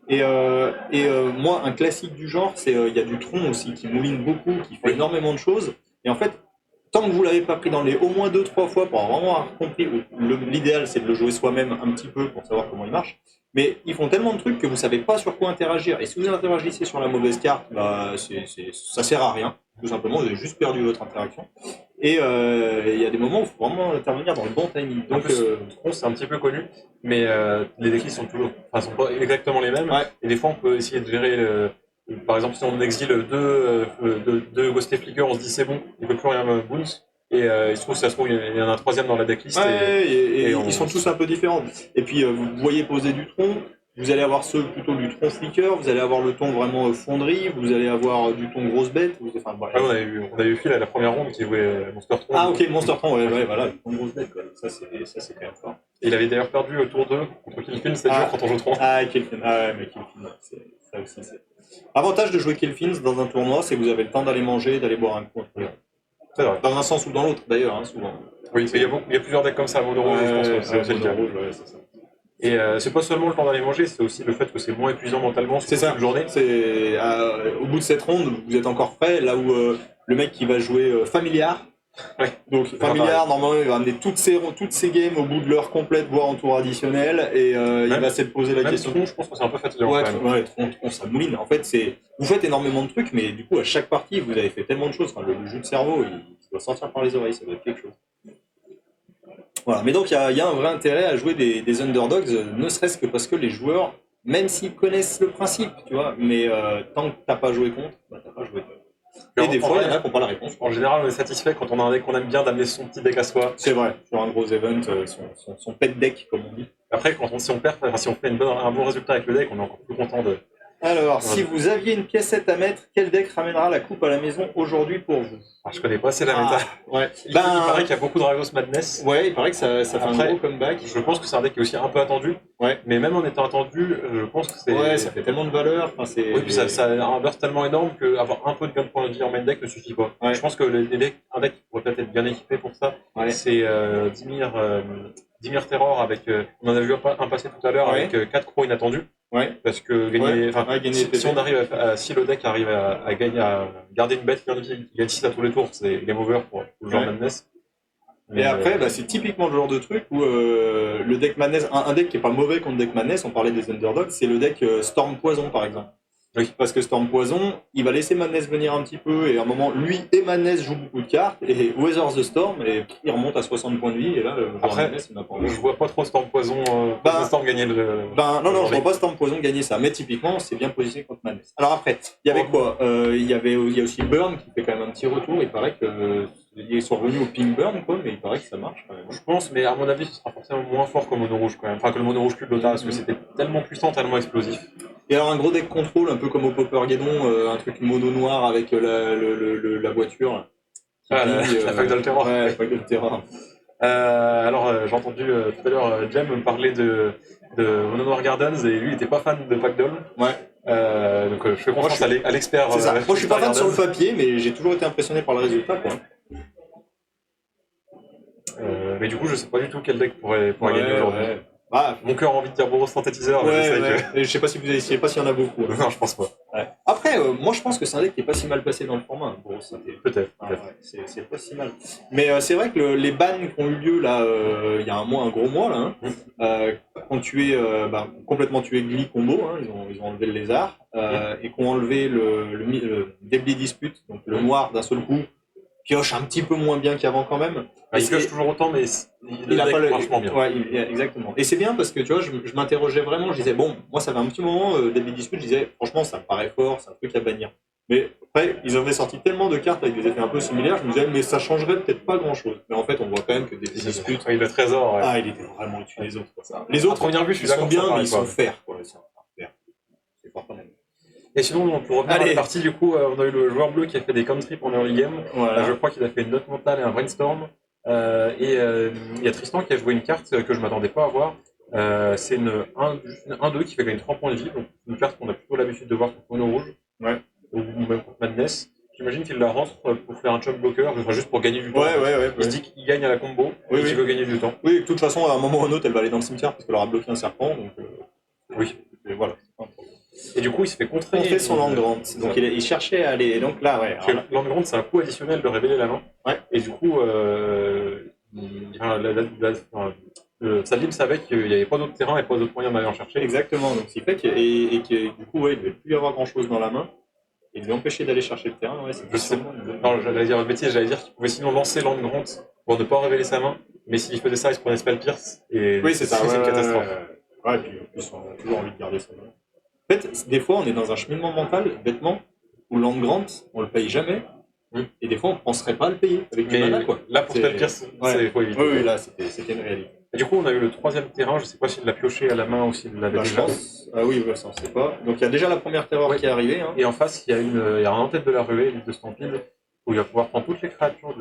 Et moi, un classique du genre, c'est il y a du tronc aussi qui mouline beaucoup, qui fait énormément de choses. Et en fait, tant que vous l'avez pas pris dans les au moins 2-3 fois pour vraiment avoir compris, l'idéal c'est de le jouer soi-même un petit peu pour savoir comment il marche. Mais ils font tellement de trucs que vous savez pas sur quoi interagir. Et si vous interagissez sur la mauvaise carte, ça sert à rien. Tout simplement, vous avez juste perdu votre interaction. Et il y a des moments où il faut vraiment intervenir dans le bon timing. Donc, c'est un petit peu connu, mais les decks sont pas exactement les mêmes. Et des fois, on peut essayer de gérer. Par exemple, si on exile deux Ghostly Flicker, on se dit c'est bon, il ne peut plus rien bounce. Et il se trouve, si ça se trouve, il y en a un troisième dans la decklist. Ils sont tous un peu différents. Et puis, vous voyez poser du tronc, vous allez avoir plutôt du tronc flicker, vous allez avoir le ton vraiment fonderie, vous allez avoir du ton grosse bête. Enfin, on a eu Phil à la première ronde qui jouait Monster Tron. Ah, ok, Monster Tron, voilà, le ton grosse bête, quoi. Ça, c'est quand même fort. Et il avait d'ailleurs perdu au tour 2 contre Killfin, c'était dur quand on joue Tron. Killfin, mais Killfin, ça aussi, c'est. L'avantage de jouer Killfins dans un tournoi, c'est que vous avez le temps d'aller manger, d'aller boire un coup. C'est vrai. Dans un sens ou dans l'autre, d'ailleurs, souvent. Oui, il y a plusieurs decks comme ça, Mono Rouge, je pense que c'est le cas. C'est ça. Et c'est pas seulement le temps d'aller manger, c'est aussi le fait que c'est moins épuisant mentalement sur toute journée. Au bout de cette ronde, vous êtes encore frais, là où le mec qui va jouer Familiar. Donc Familiar, normalement, il va amener toutes ces games au bout de l'heure complète, voire en tour additionnel, et il va essayer de poser la question. Tron, je pense que c'est un peu fatigant. Tron, ça mouline. En fait, vous faites énormément de trucs, mais du coup, à chaque partie, vous avez fait tellement de choses. Le jus de cerveau, il doit sortir par les oreilles, ça doit être quelque chose. Voilà. Mais donc, il y a un vrai intérêt à jouer des underdogs, ne serait-ce que parce que les joueurs, même s'ils connaissent le principe, tu vois, mais tant que t'as pas joué contre, bah, t'as pas joué contre. Et des fois, il y en a qui n'ont pas la réponse. En général, on est satisfait quand on a un deck qu'on aime bien d'amener son petit deck à soi. C'est vrai, sur un gros event, son pet deck, comme on dit. Après, si on perd, si on fait un bon résultat avec le deck, on est encore plus content de. Alors, si vous aviez une piécette à mettre, quel deck ramènera la coupe à la maison aujourd'hui pour vous? Je connais pas assez la méta. Ouais. Il paraît qu'il y a beaucoup de Dragos Madness. Ouais, il paraît que ça fait un gros comeback. Je pense que c'est un deck qui est aussi un peu attendu. Ouais. Mais même en étant attendu, je pense que c'est. Ouais, ça fait tellement de valeur. Enfin, oui, puis ça a un burst tellement énorme qu'avoir un peu de gain de points de vie en main deck ne suffit pas. Ouais. Je pense que un deck qui pourrait peut-être être bien équipé pour ça, c'est Dimir Terror avec. On en a vu un passer tout à l'heure avec 4 crocs inattendus. Ouais. Parce que si on arrive si le deck arrive à garder une bête qui gagne 6 à tous les tours, c'est game over pour le genre Madness. Et après, c'est typiquement le genre de truc où le deck Madness, un deck qui est pas mauvais contre deck Madness, on parlait des underdogs, c'est le deck Storm Poison par exemple. Oui. Parce que Storm Poison, il va laisser Madness venir un petit peu, et à un moment, lui et Madness jouent beaucoup de cartes, et Weather the Storm, et il remonte à 60 points de vie, et là, après, Madness, il n'a pas je vois pas trop Storm Poison, Storm gagner le. Non, je vois pas Storm Poison gagner ça, mais typiquement, c'est bien positionné contre Madness. Alors après, il y avait quoi il y a aussi Burn qui fait quand même un petit retour, il paraît qu'ils sont revenus au Pink Burn, quoi, mais il paraît que ça marche quand même. Je pense, mais à mon avis, ce sera forcément moins fort que le mono rouge quand même. Enfin, que le mono rouge plus de Lota, parce que c'était tellement puissant, tellement explosif. Et alors un gros deck contrôle, un peu comme au Poppergeddon, un truc mono noir avec la voiture. La fac d'Altera. Ouais, la fac d'Altera. Alors j'ai entendu tout à l'heure Jem me parler de Mono Noir Gardens et lui il était pas fan de Packdoll. Ouais. Donc je fais confiance à l'expert. C'est ça. Moi je suis pas fan sur le papier, mais j'ai toujours été impressionné par le résultat, quoi. Mais du coup je sais pas du tout quel deck pourrait gagner aujourd'hui. Ouais. Bah, mon cœur a envie de dire Boros Synthétiseur, mais je sais pas si vous avez essayé, pas s'il y en a beaucoup. Non, je pense pas. Ouais. Après, moi je pense que c'est un deck qui est pas si mal passé dans le format, Boros Synthé. Peut-être. C'est pas si mal. Mais c'est vrai que les bans qui ont eu lieu là, il y a un gros mois là, ont tué, complètement tué Glee Combo, ils ont enlevé le lézard, et qui ont enlevé le Deadly Dispute, donc le noir d'un seul coup. Pioche un petit peu moins bien qu'avant quand même. Il pioche toujours autant, mais il a pas le vachement bien. Ouais, exactement. Et c'est bien parce que tu vois, je m'interrogeais vraiment, je disais, bon, moi ça fait un petit moment, Deadly Dispute, je disais, franchement, ça me paraît fort, c'est un truc à bannir. Mais après, ils avaient sorti tellement de cartes avec des effets un peu similaires, je me disais, mais ça changerait peut-être pas grand chose. Mais en fait, on voit quand même que Deadly Dispute. Le trésor, ouais. Il était vraiment au-dessus des autres. Ça. Les autres, première vue, je suis ils sont bien, mais ils sont fers, quoi. C'est fort quand même. Et sinon, pour revenir à la partie, du coup, on a eu le joueur bleu qui a fait des country en early game. Voilà. Je crois qu'il a fait une note mentale et un brainstorm. Il y a Tristan qui a joué une carte que je m'attendais pas à voir. C'est une 1-2 qui fait gagner 3 points de vie. Donc une carte qu'on a plutôt l'habitude de voir contre mono rouge. Ouais. Ou même contre Madness. J'imagine qu'il la rentre pour faire un chump blocker, juste pour gagner du temps. Il se dit qu'il gagne à la combo et qu'il veut gagner du temps. Oui, de toute façon, à un moment ou à un autre, elle va aller dans le cimetière parce qu'elle aura bloqué un serpent. Donc, oui. Et voilà. Et du coup, il se fait contrer son land grant. Donc il cherchait à aller. Donc là, land grant, c'est un coût additionnel de révéler la main. Ouais. Et du coup, Salim savait qu'il n'y avait pas d'autres terrains et pas d'autres moyens d'aller en chercher. Exactement. Donc c'est fait que du coup, il ne devait plus y avoir grand chose dans la main. Il devait empêcher d'aller chercher le terrain. Non, j'allais dire une bêtise, j'allais dire qu'il pouvait sinon lancer land grant pour ne pas révéler sa main. Mais s'il faisait ça, il se prenait Spell Pierce. Et oui, c'est ça. C'est une catastrophe. Ouais, et puis en plus, on a toujours envie de garder sa main. En fait, des fois, on est dans un cheminement mental, bêtement, où land grant, on le paye jamais, et des fois, on ne penserait pas à le payer avec du mana, quoi. Là, pour Spell Pierce, c'est faut éviter. Oui, là, c'était une réalité. Et du coup, on a eu le troisième terrain, je ne sais pas s'il l'a pioché à la main ou s'il l'avait déjà. Ah oui, ça, on ne sait pas. Donc, il y a déjà la première terreur qui est arrivée. Et en face, il y a un en-tête de la ruée, l'île de Stampede, où il va pouvoir prendre toutes les créatures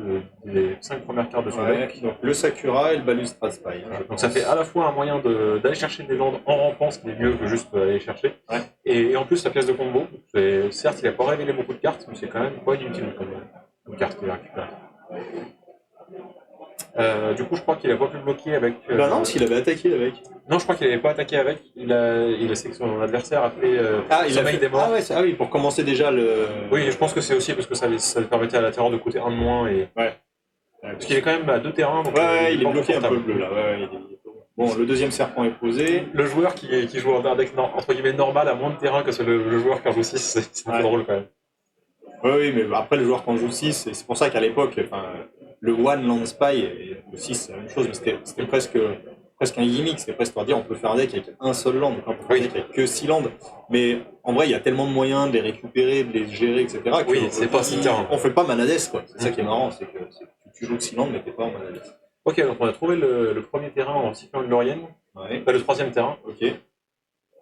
des 5 premières cartes de son deck. Donc le Sakura et le Balustrade Spy. Donc ça fait à la fois un moyen d'aller chercher des landes en rampant, ce qui est mieux que juste aller chercher. Ouais. Et en plus, la pièce de combo, certes, il n'a pas révélé beaucoup de cartes, mais c'est quand même pas inutile comme carte qu'il récupère. Du coup, je crois qu'il n'a pas pu bloquer avec. Non, parce qu'il avait attaqué avec. Non, je crois qu'il n'avait pas attaqué avec. Il a sé que son adversaire a fait. Il a fait des morts. Oui, pour commencer déjà le. Oui, je pense que c'est aussi parce que ça lui permettait à la terreur de coûter un de moins. Parce qu'il est quand même à 2 terrains. Donc il est bloqué un peu bleu là. Bon, le deuxième serpent est posé. Le joueur qui joue un deck entre guillemets normal à moins de terrain que le joueur qui en joue 6, c'est un peu drôle quand même. Oui, mais après le joueur qui en joue 6, c'est pour ça qu'à l'époque, le One Land Spy, 6, c'est la même chose, mais c'était presque un gimmick, c'était presque pour dire on peut faire un deck avec un seul land, donc on peut faire un deck avec que 6 lands. Mais en vrai, il y a tellement de moyens de les récupérer, de les gérer, etc. Oui, c'est pas si tard. On fait pas Manades, quoi. C'est ça qui est marrant, c'est que tu joues 6 lands, mais t'es pas en Manades. Ok, donc on a trouvé le premier terrain en cyclone Glorienne, pas le troisième terrain. Ok.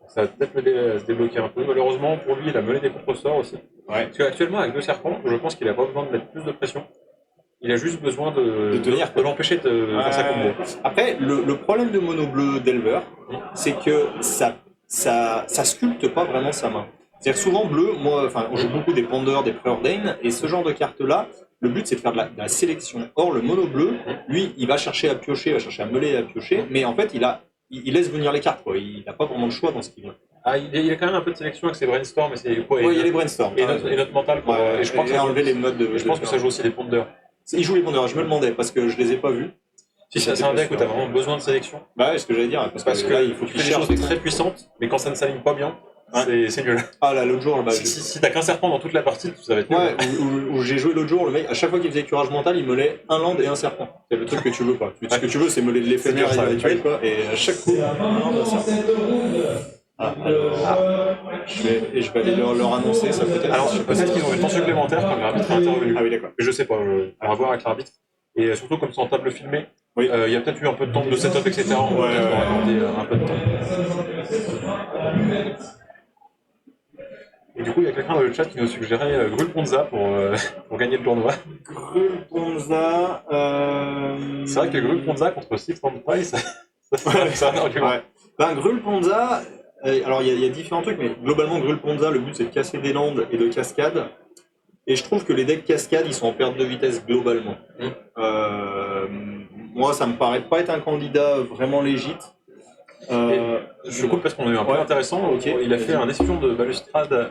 Ça va peut-être se débloquer un peu. Malheureusement, pour lui, il a mené des contre-sorts aussi. Parce qu'actuellement, avec 2 serpents, je pense qu'il a pas besoin de mettre plus de pression. Il a juste besoin de l'empêcher de faire sa combo. Après, le problème de mono bleu Delver, c'est que ça sculpte pas vraiment sa main. C'est-à-dire souvent bleu, on joue beaucoup des Ponder, des Preordain, et ce genre de cartes-là, le but c'est de faire de la sélection. Or, le mono bleu, lui, il va chercher à piocher, il va chercher à meuler et à piocher, mais en fait, il laisse venir les cartes, quoi. Il n'a pas vraiment de choix dans ce qu'il veut. Il a quand même un peu de sélection avec ses brainstorms et ses. Oui, il y a les brainstorms. Et notre mental. Et je crois que enlever les modes de. Je pense que ça joue aussi les Ponder. Il joue les Ponder, je me demandais parce que je les ai pas vus. Si c'est un deck où tu as vraiment besoin de sélection. Bah ouais, ce que j'allais dire. Parce que là, il faut tu fais des choses très puissantes, mais quand ça ne s'aligne pas bien, c'est nul. Ah là, l'autre jour, si t'as qu'un serpent dans toute la partie, ça va être nul. Ouais, où j'ai joué l'autre jour, le mec, à chaque fois qu'il faisait curage mental, il meulait un land et un serpent. C'est le truc que tu veux pas. Ce que tu veux, c'est meuler de l'éphémère et rituel, quoi. Et à chaque coup, un land, un serpent. Je vais aller leur annoncer ça peut-être. Alors peut-être qu'ils ont eu temps supplémentaire quand l'arbitre est intervenu. Ah oui, d'accord. Je sais pas, on va voir avec l'arbitre. Et surtout comme c'est en table filmée, il y a peut-être eu un peu de temps de setup, etc. On va peut-être demander un peu de temps. Et du coup, il y a quelqu'un dans le chat qui nous suggérait Grul Ponza pour gagner le tournoi. Grul Ponza. C'est vrai que Grul Ponza contre Six Round Price, c'est un argument. Grul Ponza. Alors il y a différents trucs, mais globalement Grul Ponza, le but c'est de casser des landes et de cascade. Et je trouve que les decks cascade, ils sont en perte de vitesse globalement. Moi, ça me paraît pas être un candidat vraiment légit. Je coupe parce qu'on a eu un point intéressant. Il a fait un espion de balustrade,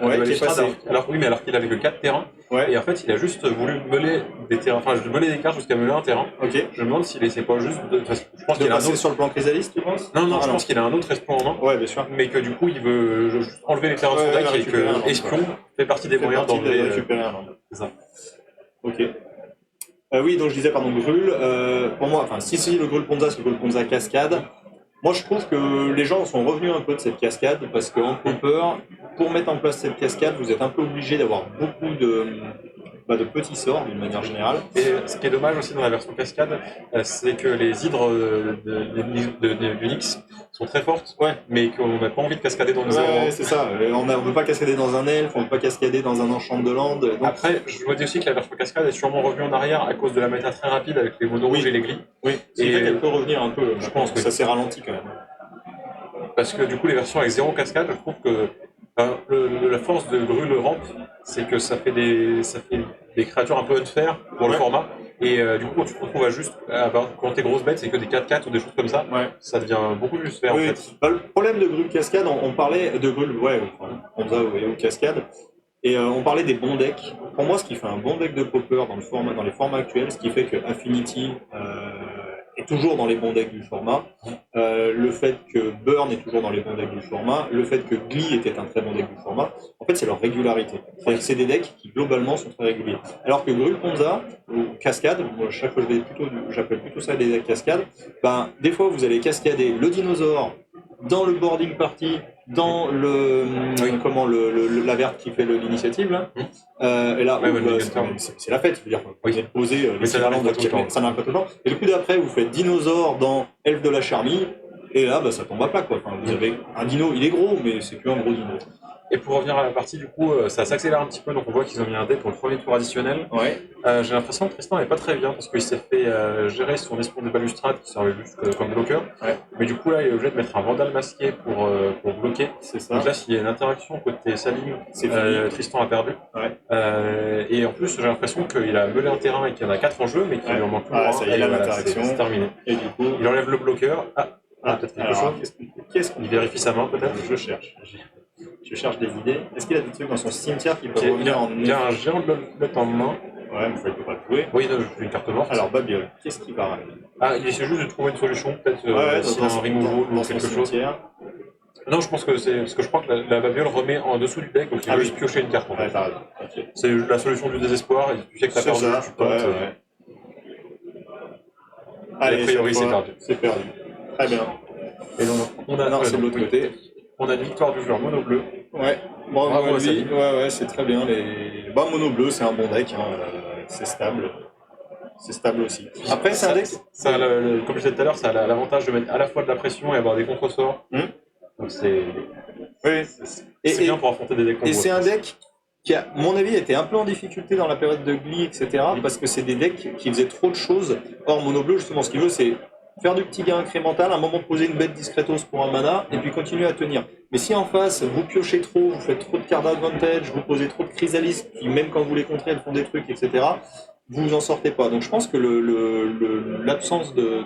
alors qu'il avait que 4 terrains. Et en fait, il a juste voulu meuler des terrains, meuler des cartes jusqu'à meuler un terrain. Je me demande s'il essaie pas juste de. Je pense qu'il a un autre sur le plan chrysalis, tu penses? Non, je pense qu'il a un autre espion en main. Ouais, bien sûr. Mais que du coup, il veut juste enlever les terrains de son deck et que espion fait partie des moyens d'enlever. Récupérer un land. C'est ça. Ok. Oui, donc je disais, pardon, Grul. Pour moi, si le Grul Ponza, c'est le Grul Ponza cascade. Moi, je trouve que les gens sont revenus un peu de cette cascade parce qu'en Pauper, pour mettre en place cette cascade, vous êtes un peu obligé d'avoir beaucoup de petits sorts d'une manière générale. Et ce qui est dommage aussi dans la version cascade, c'est que les hydres d'Unix sont très fortes, mais qu'on n'a pas envie de cascader dans nos ailes. Ouais, c'est ça. On ne veut pas cascader dans un elfe, on ne veut pas cascader dans un enchant de land. Donc... Après, je me dis aussi que la version cascade est sûrement revenue en arrière à cause de la méta très rapide avec les monos rouges et les glis. Oui, c'est vrai qu'elle peut revenir un peu. Je pense que ça s'est ralenti quand même. Parce que du coup, les versions avec 0 cascade, je trouve que la force de Grul Ramp, c'est que ça fait des créatures un peu unfair pour le format. Et du coup, quand tu te retrouves à juste quand tes grosses bêtes, c'est que des 4-4 ou des choses comme ça, ça devient beaucoup plus fair en fait. Le problème de Grul Cascade, on parlait de Grul, Ponza ou Cascade, et on parlait des bons decks. Pour moi, ce qui fait un bon deck de Pauper dans les formats actuels, ce qui fait que Affinity est toujours dans les bons decks du format, le fait que Burn est toujours dans les bons decks du format, le fait que Glee était un très bon deck du format, en fait c'est leur régularité. C'est-à-dire que c'est des decks qui globalement sont très réguliers. Alors que Grul Ponza ou Cascade, moi chaque fois j'appelle plutôt ça des decks cascades, des fois vous allez cascader le dinosaure dans le boarding party, dans la verte qui fait l'initiative là. Et là, c'est la fête, je veux dire, vous êtes posé ça n'arrive pas tout le temps. Et le coup d'après, vous faites dinosaure dans Elfe de la Charmille, et là, ça tombe à plat, quoi. Vous avez un dino, il est gros, mais c'est qu'un gros dino. Et pour revenir à la partie, du coup, ça s'accélère un petit peu, donc on voit qu'ils ont mis un deck pour le premier tour additionnel. J'ai l'impression que Tristan n'est pas très bien, parce qu'il s'est fait gérer son espion de balustrade qui servait juste comme bloqueur. Mais du coup, là, il est obligé de mettre un Vandal masqué pour bloquer. C'est ça. Donc là, s'il y a une interaction côté Salim, Tristan a perdu. Et en plus, j'ai l'impression qu'il a meulé un terrain et qu'il y en a 4 en jeu, mais qu'il lui en manque plus un. Ça y est, l'interaction. C'est terminé. Et du coup, il enlève le bloqueur. Peut-être quelque chose. Il vérifie sa main, peut-être. Je cherche des idées. Est-ce qu'il a des trucs dans son cimetière qui peuvent revenir en... Il y a un géant de l'autre en main. Ouais, mais il ne peut pas le jouer. Oui, j'ai une carte morte. Alors, Babiole, qu'est-ce qu'il va ramener? Il essaie juste de trouver une solution, peut-être un removal ou quelque chose. Non, je pense que c'est... Parce que je crois que la Babiole remet en dessous du deck, donc il va juste piocher une carte. C'est la solution du désespoir, tu sais que t'as perdu, tu tentes. Allez, a priori, cette c'est fois, perdu. C'est perdu. Très bien. Et donc, on a, Non, c'est de l'autre côté. On a une victoire du joueur mono bleu. Ouais, bravo Bravo à à lui. Sabine. Ouais, c'est très bien. Bah, mono bleu, c'est un bon deck. Hein. C'est stable. C'est stable aussi. Après, c'est un deck. Comme je disais tout à l'heure, ça a l'avantage de mettre à la fois de la pression et avoir des contre-sorts. Donc c'est bien pour affronter des decks combos. Et c'est un deck qui, à mon avis, était un peu en difficulté dans la période de Glee, etc. Parce que c'est des decks qui faisaient trop de choses. Or, mono bleu, justement, ce qu'il veut, c'est faire du petit gain incrémental, à un moment poser une bête discretos pour un mana, et puis continuer à tenir. Mais si en face, vous piochez trop, vous faites trop de card advantage, vous posez trop de chrysalistes, qui même quand vous les contrez, elles font des trucs, etc., vous vous en sortez pas. Donc je pense que l'absence de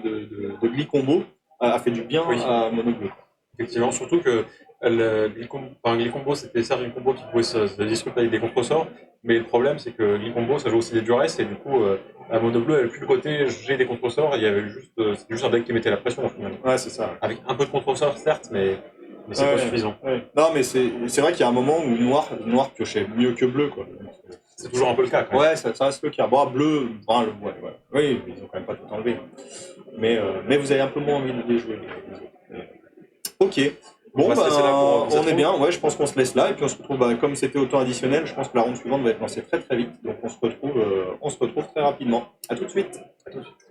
Glee combo a fait du bien à mono bleu. Effectivement, surtout que les combos, c'était certes une combo qui pouvait se discuter avec des contre-sorts, mais le problème, c'est que les combos, ça joue aussi des duress, et du coup, à mono bleu, elle avait plus le côté j'ai des contre-sorts, il y avait c'était juste un deck qui mettait la pression au final. Ouais, c'est ça. Avec un peu de contre-sorts, certes, mais c'est pas suffisant. Ouais. Non, mais c'est vrai qu'il y a un moment où noir piochait mieux que bleu, quoi. C'est toujours un peu le cas, quand même. Ouais, ça reste le cas. Bon, bleu, oui, ils ont quand même pas tout enlevé. Mais vous avez un peu moins envie de les jouer. Ok. Bon, on est bien. Ouais, je pense qu'on se laisse là. Et puis on se retrouve, comme c'était au temps additionnel, je pense que la ronde suivante va être lancée très très vite. Donc on se retrouve très rapidement. À tout de suite. À tout de suite.